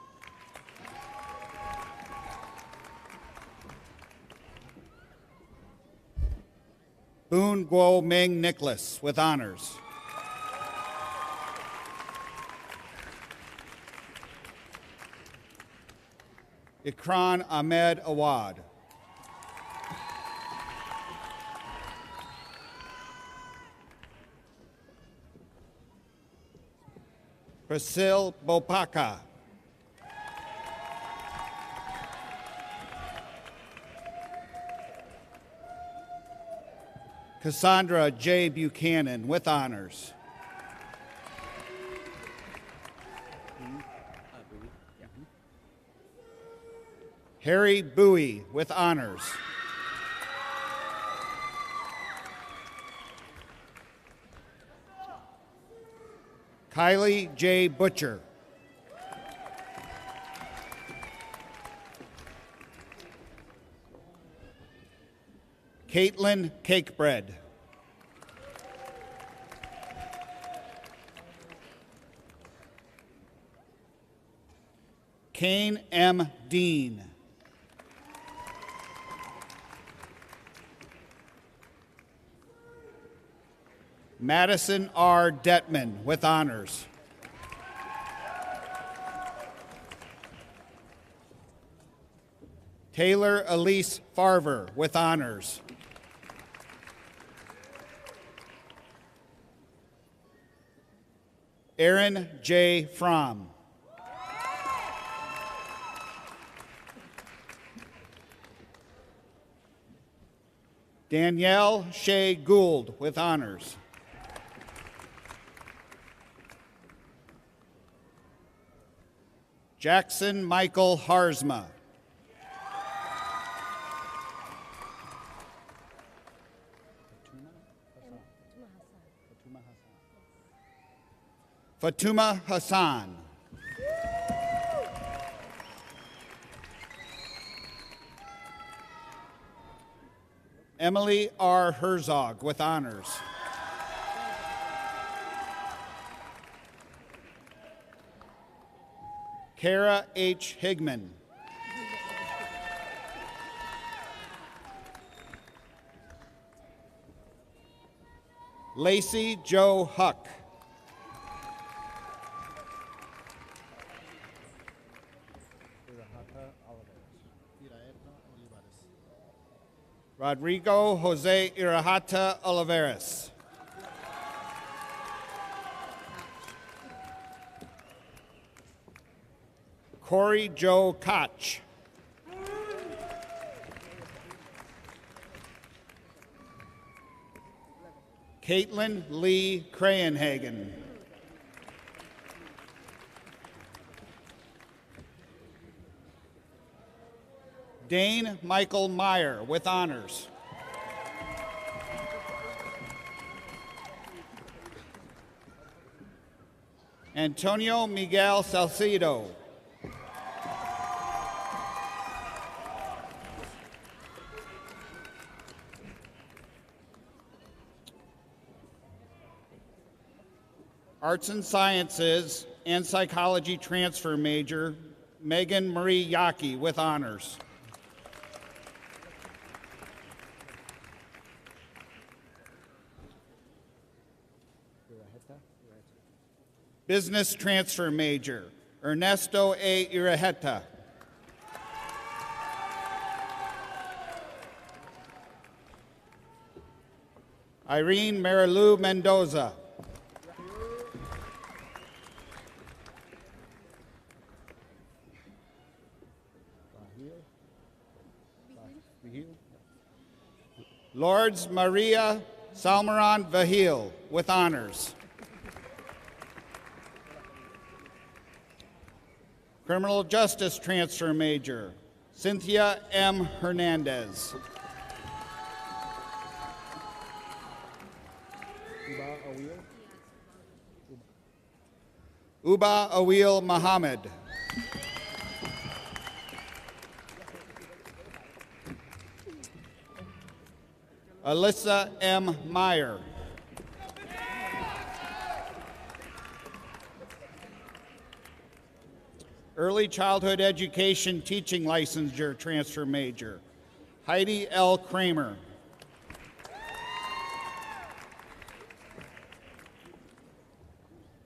Boon Guo Ming Nicholas with honors. Ikran Ahmed Awad. Priscilla Bopaka. Cassandra J. Buchanan with honors. Harry Bowie with honors. Kylie J. Butcher. Caitlin Cakebread. Kane M. Dean. Madison R. Detman with honors. Taylor Elise Farver with honors. Aaron J. Fromm. Danielle Shea Gould with honors. Jackson Michael Harzma. Fatuma Hassan. Emily R. Herzog with honors. Kara H. Higman. Lacey Joe Huck. Rodrigo Jose Irahata Oliveras. Corey Joe Koch. Caitlin Lee Crayenhagen. Dane Michael Meyer with honors. Antonio Miguel Salcido. Arts and Sciences and Psychology transfer major, Megan Marie Yaki with honors. Business transfer major, Ernesto A. Iraheta. Irene Marilu Mendoza. Lords Maria Salmaran Vahil with honors. Criminal Justice Transfer Major, Cynthia M. Hernandez. Uba Awil Muhammad. Alyssa M. Meyer. Early Childhood Education Teaching Licensure Transfer Major, Heidi L. Kramer.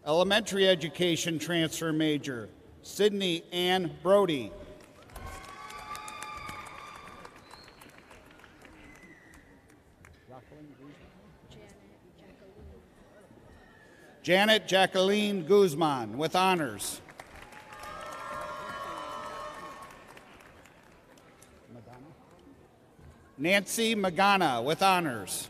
Elementary Education Transfer Major, Sydney Ann Brody. Janet Jacqueline Guzman with honors. Nancy Magana with honors.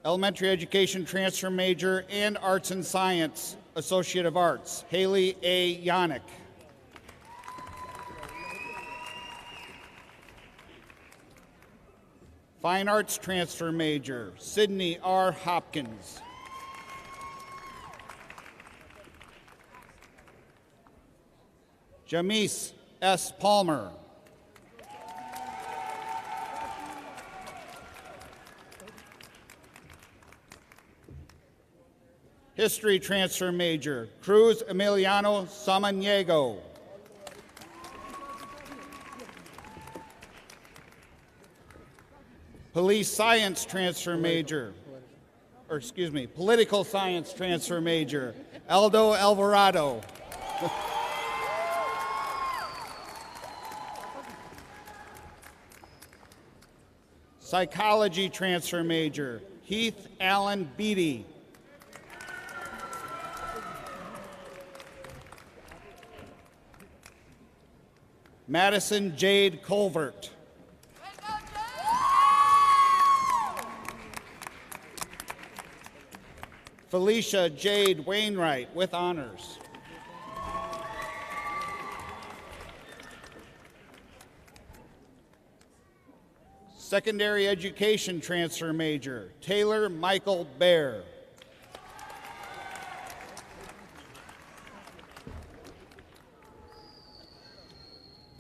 Elementary Education Transfer Major and Arts and Science Associate of Arts, Haley A. Yannick. Fine Arts Transfer Major, Sydney R. Hopkins. Jamise S. Palmer. History transfer major, Cruz Emiliano Samaniego. Police science transfer major, political science transfer major, Aldo Alvarado. Psychology transfer major, Heath Allen Beatty. Madison Jade Colvert. Felicia Jade Wainwright with honors. Secondary education transfer major, Taylor Michael Baer.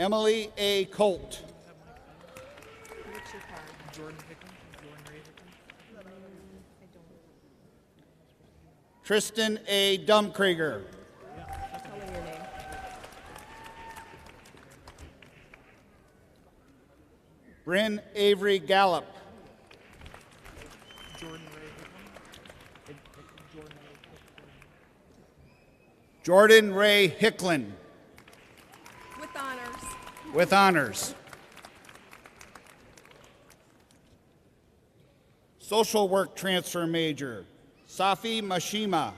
Emily A. Colt. Tristan A. Dumkrieger. Bryn Avery Gallup. Jordan Ray Hicklin. With honors. With honors. Social work transfer major, Safi Mashima.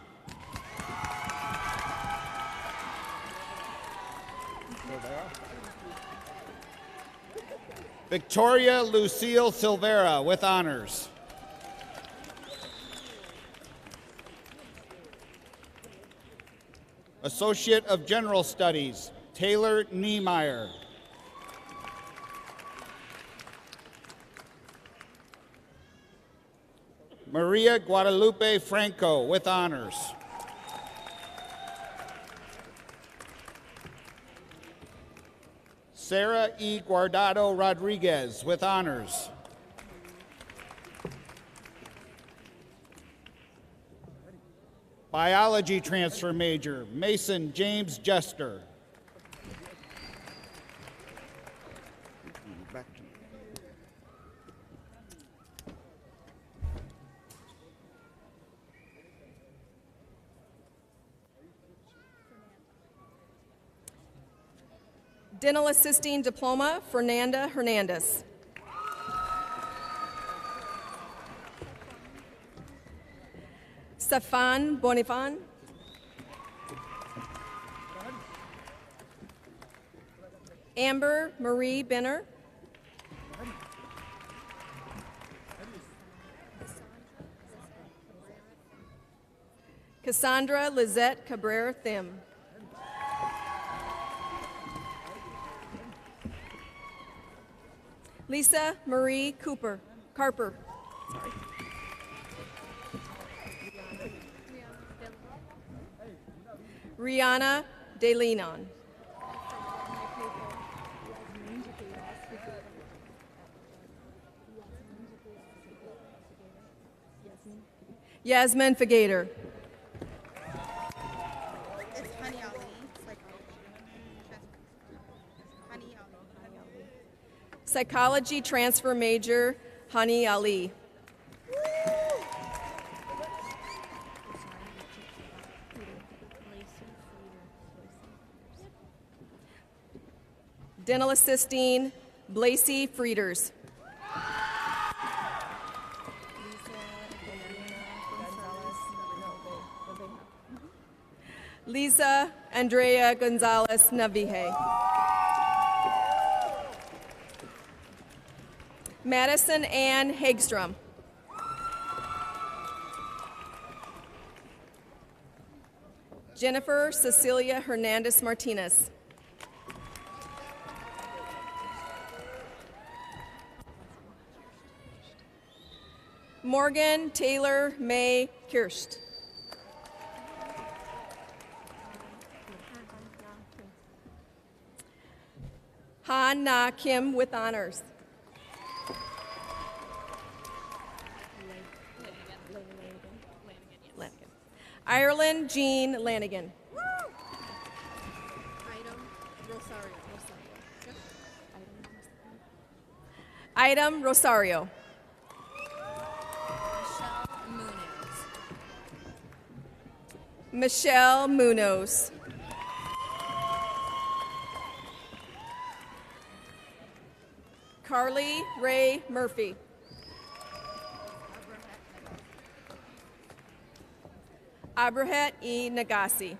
Victoria Lucille Silvera with honors. Associate of General Studies, Taylor Niemeyer. Maria Guadalupe Franco with honors. Sarah E. Guardado Rodriguez with honors. Biology transfer major, Mason James Jester. Dental assisting diploma, Fernanda Hernandez. Stefan Bonifan. Amber Marie Benner. Cassandra Lizette Cabrera Thim. Lisa Marie Carper. Sorry. Rihanna DeLeon. Yasmin Fagater. It's Honey Ali. It's like Honey Ali. Psychology transfer major, Hani Ali. Dental assisting, Blasey Frieders. Lisa Andrea Gonzalez Navije. Madison Ann Hagstrom. Jennifer Cecilia Hernandez Martinez. Morgan Taylor May Kirst. Han Na Kim with honors. Ireland Jean Lanigan. Item Rosario. Michelle Munoz. Carly Ray Murphy. Abrahet E. Nagasi.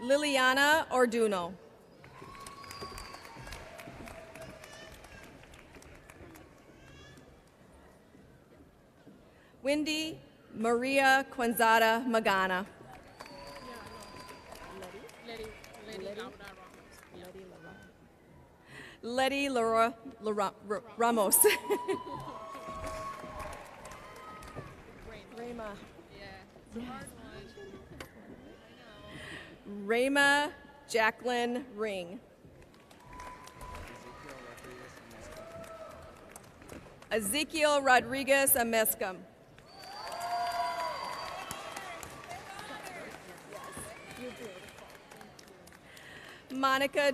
Liliana Orduno. Wendy Maria Quanzada Magana. Letty Laura Ramos. Rayma Jacqueline Ring. Ezekiel Rodriguez Amescam. Monica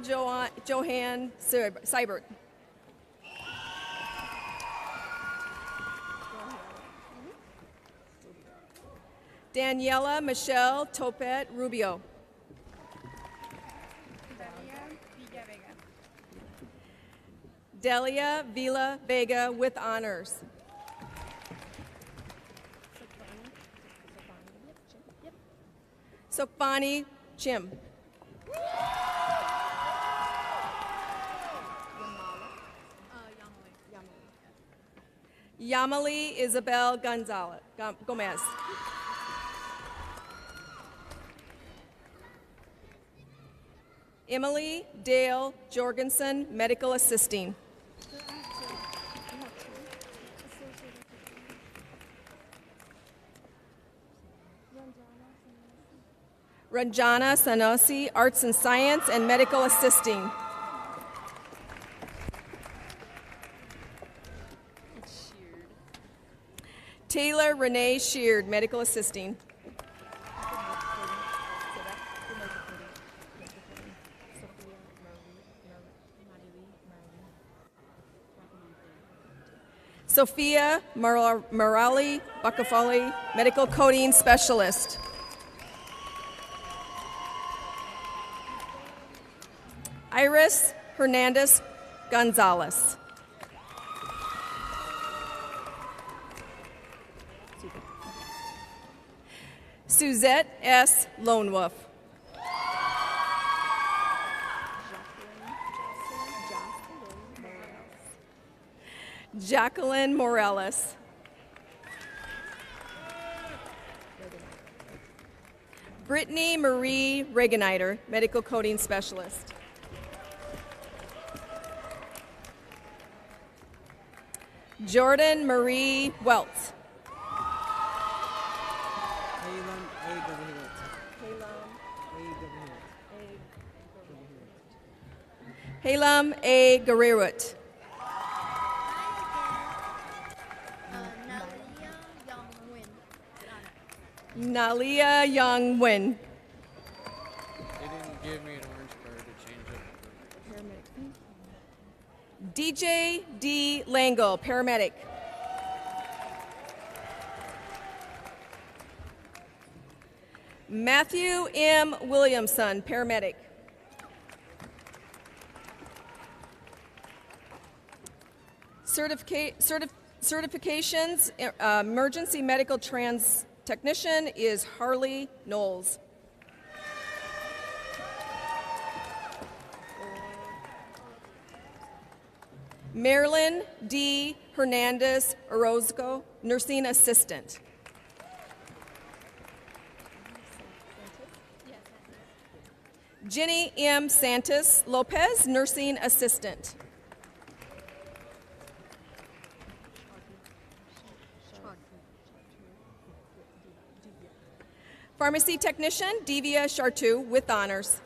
Johan Seibert. Daniela Michelle Topet Rubio. Delia Vila Vega with honors. Sofani Chim. Yamali Isabel Gonzalez Gomez. Emily Dale Jorgensen, medical assisting. Ranjana Sanosi, arts and science and medical assisting. Taylor Renee Sheard, medical assisting. Sophia Morali Bacafali, medical coding specialist. Iris Hernandez Gonzalez. Suzette S. Lone Wolf. Jacqueline Morales. Brittany Marie Regeniter, medical coding specialist. Jordan Marie Welts. Halam A. Garewut. Nalia Young Win. They didn't give me an orange card to change it. DJ D. Langle, paramedic. Matthew M. Williamson, paramedic. Certifications, emergency medical trans technician is Harley Knowles. Marilyn D. Hernandez Orozco, nursing assistant. Jenny M. Santos Lopez, nursing assistant. Pharmacy technician, Divya Chartu, with honors.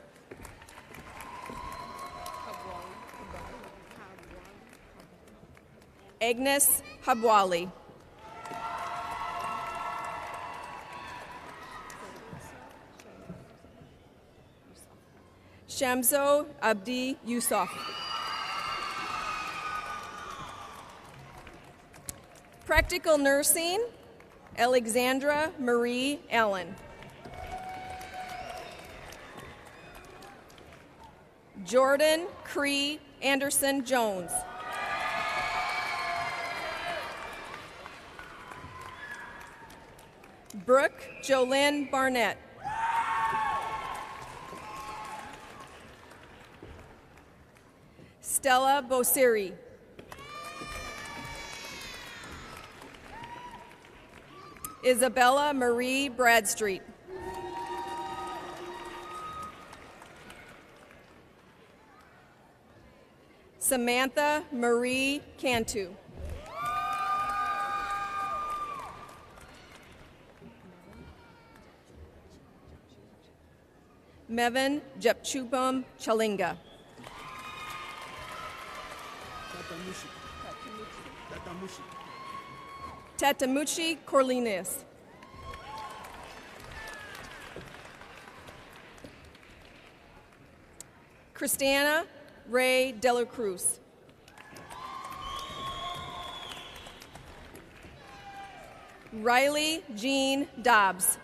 Agnes Habwali. Shamso Abdi Yusuf. Practical Nursing, Alexandra Marie Allen. Jordan Cree Anderson Jones. Brooke Jolynn Barnett. Stella Bosiri. Isabella Marie Bradstreet. Samantha Marie Cantu. Mevin Jepchupam Chalinga. Tatamuchi Corlinas. Christiana Ray Dela Cruz. Riley Jean Dobbs.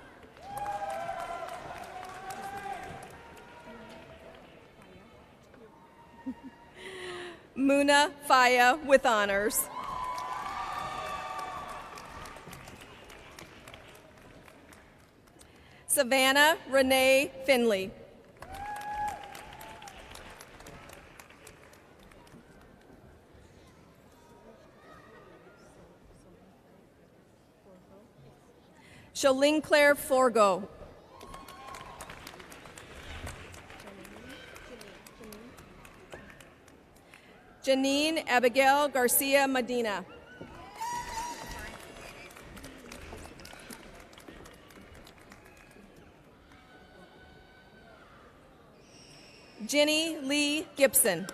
Muna Faya with honors. Savannah Renee Finley. Shalene Claire Forgo. Janine Abigail Garcia Medina. Jenny Lee Gibson.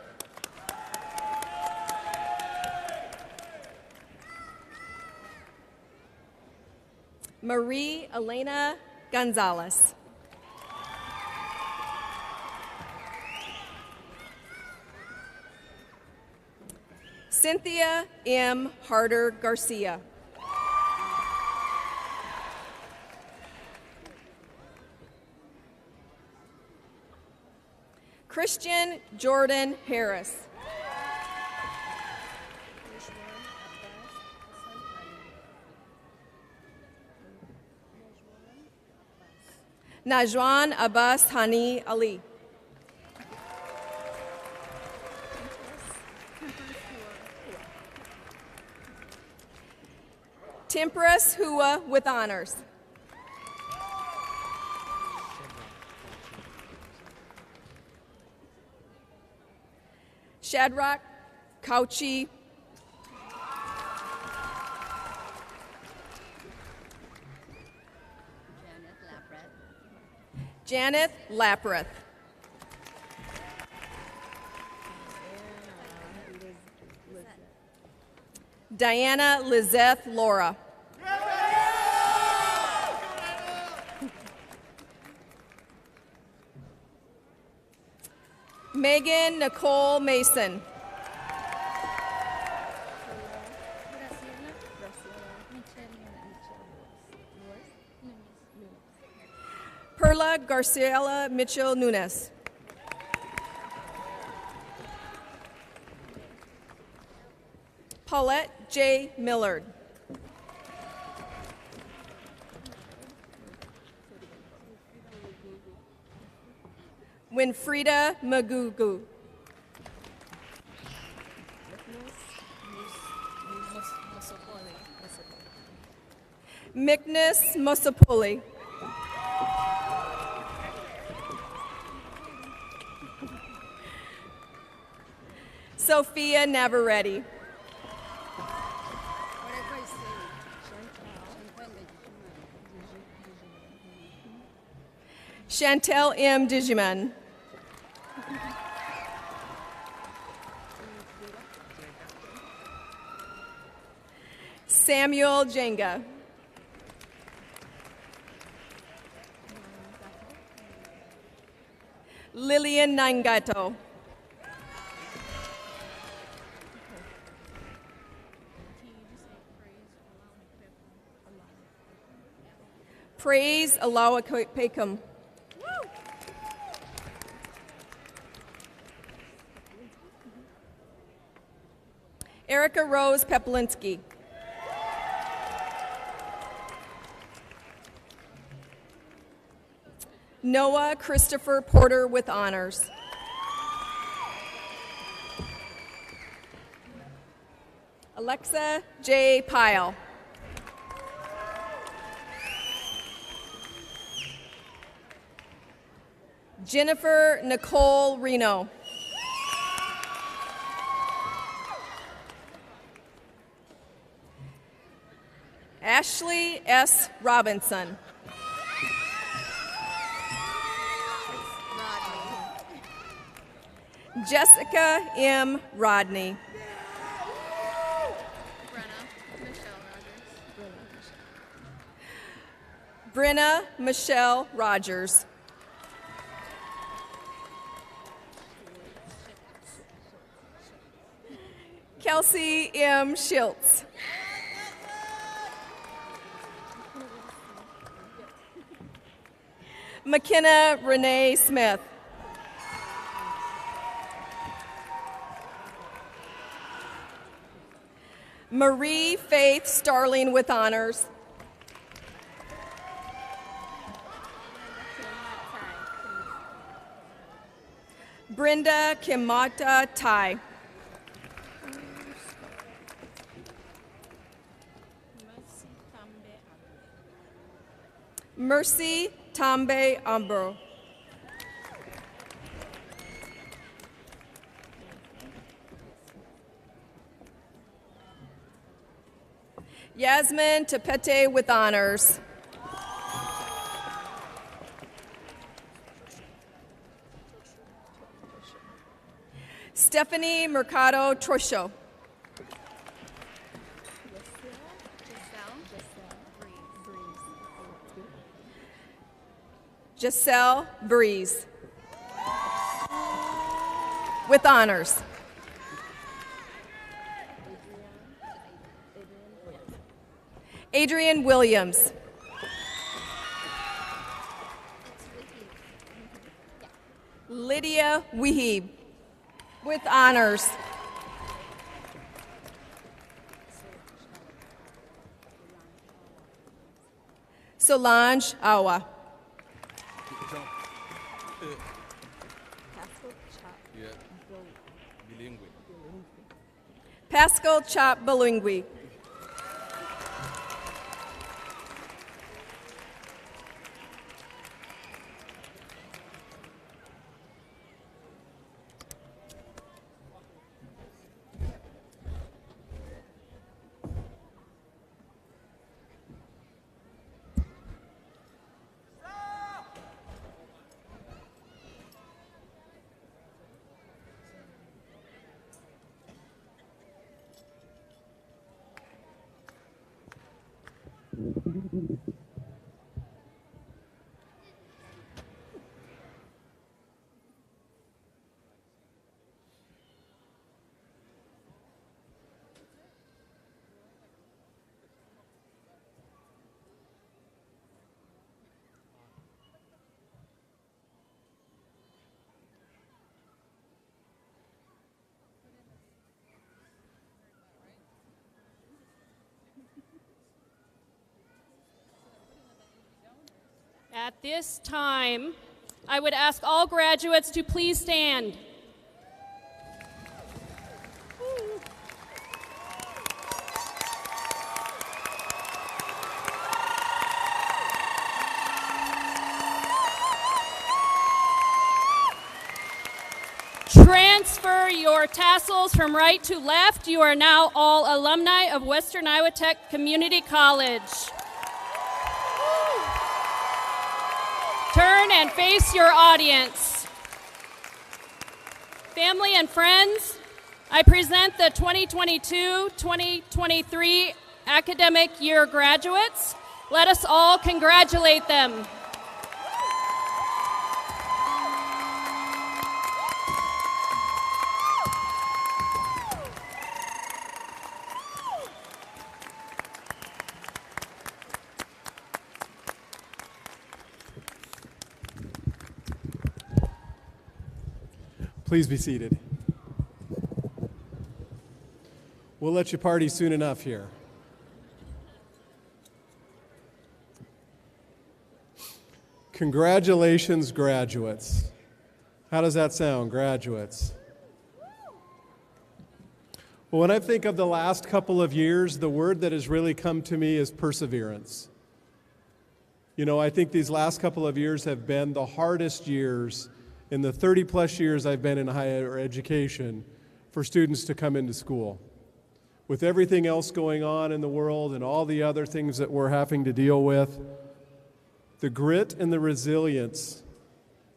Marie Elena Gonzalez. Cynthia M. Harder Garcia. Christian Jordan Harris. Najwan Abbas Hani Ali. Temperance Hua with honors. Shadrach Kauchi. Janet Lapreth. Diana Lizeth Laura. Megan Nicole Mason. Perla Garciela Mitchell Nunes. Paulette J. Millard. Winfrida Magugu. Miknus Mosopoli. Sophia Navarrete. Chantel M. Digiman. Samuel Jenga. Lillian Nangato. Praise Alawa Pecum. Erica Rose Peplinsky. Noah Christopher Porter with honors. Alexa J. Pyle. Jennifer Nicole Reno. Ashley S. Robinson. Jessica M. Rodney. Brenna Michelle Rogers. Kelsey M. Schiltz. McKenna Renee Smith. Marie Faith Starling with honors. Brenda Kimata Tai. Mercy Tambe Ambro. Yasmin Tepete with honors. Stephanie Mercado Trosho. Giselle Breeze with honors. Adrian Williams. Lydia Weeb with honors. Solange Awa. Pascal Chop Balingui. At this time, I would ask all graduates to please stand. Transfer your tassels from right to left. You are now all alumni of Western Iowa Tech Community College. Turn and face your audience. Family and friends, I present the 2022-2023 academic year graduates. Let us all congratulate them. Please be seated. We'll let you party soon enough here. Congratulations, graduates. How does that sound, graduates? Well, when I think of the last couple of years, the word that has really come to me is perseverance. You know, I think these last couple of years have been the hardest years in the 30-plus years I've been in higher education for students to come into school. With everything else going on in the world and all the other things that we're having to deal with, the grit and the resilience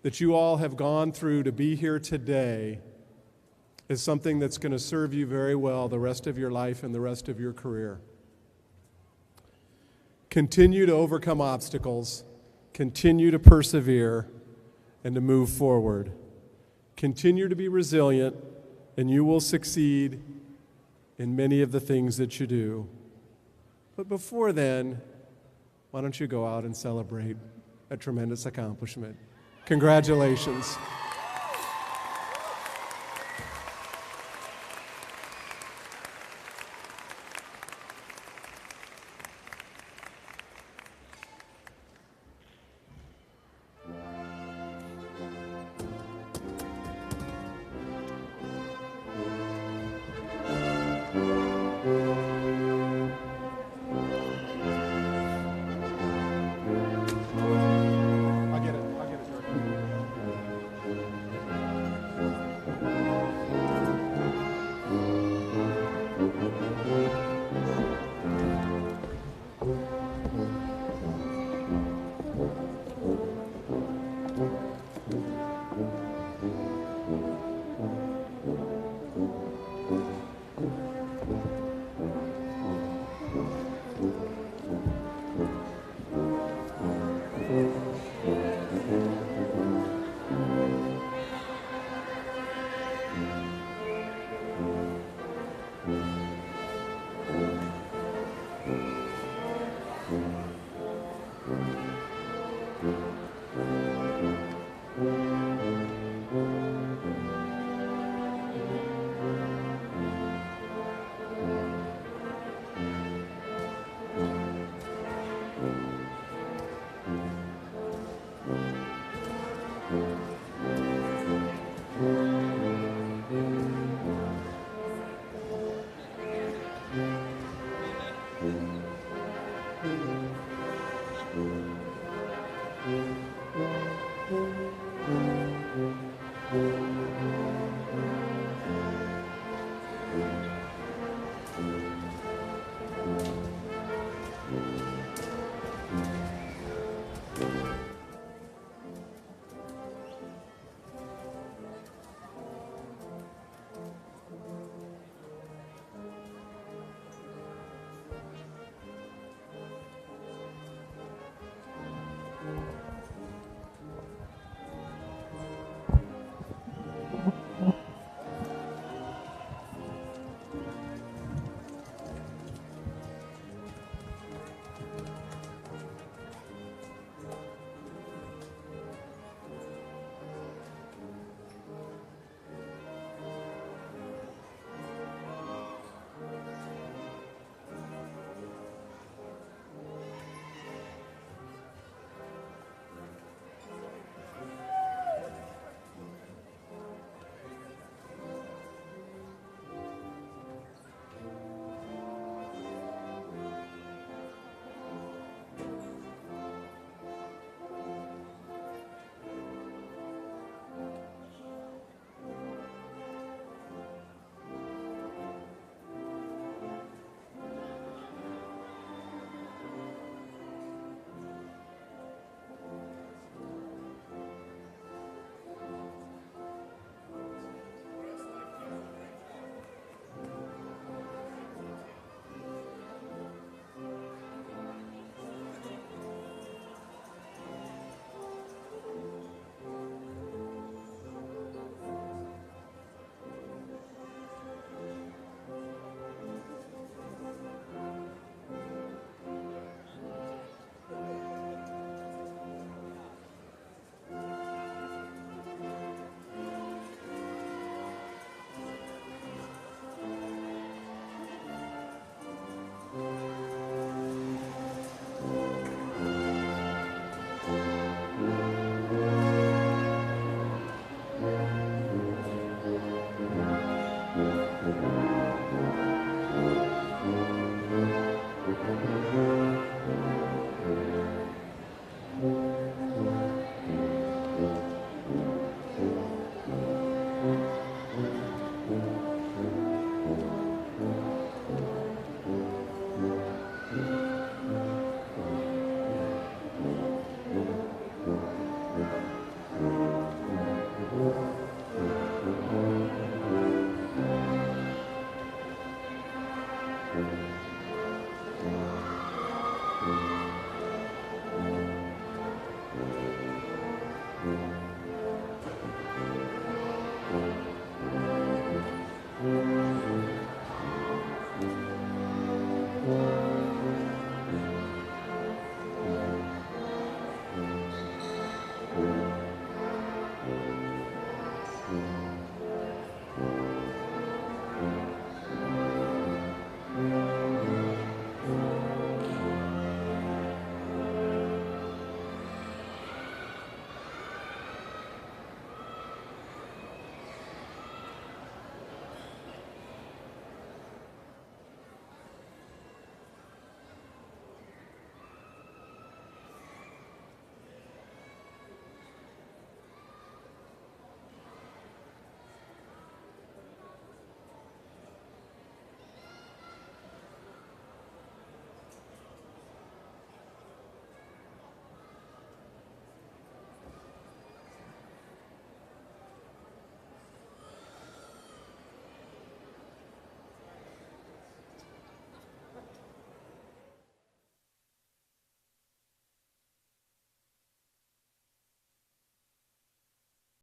that you all have gone through to be here today is something that's going to serve you very well the rest of your life and the rest of your career. Continue to overcome obstacles, continue to persevere, and to move forward. Continue to be resilient, and you will succeed in many of the things that you do. But before then, why don't you go out and celebrate a tremendous accomplishment? Congratulations.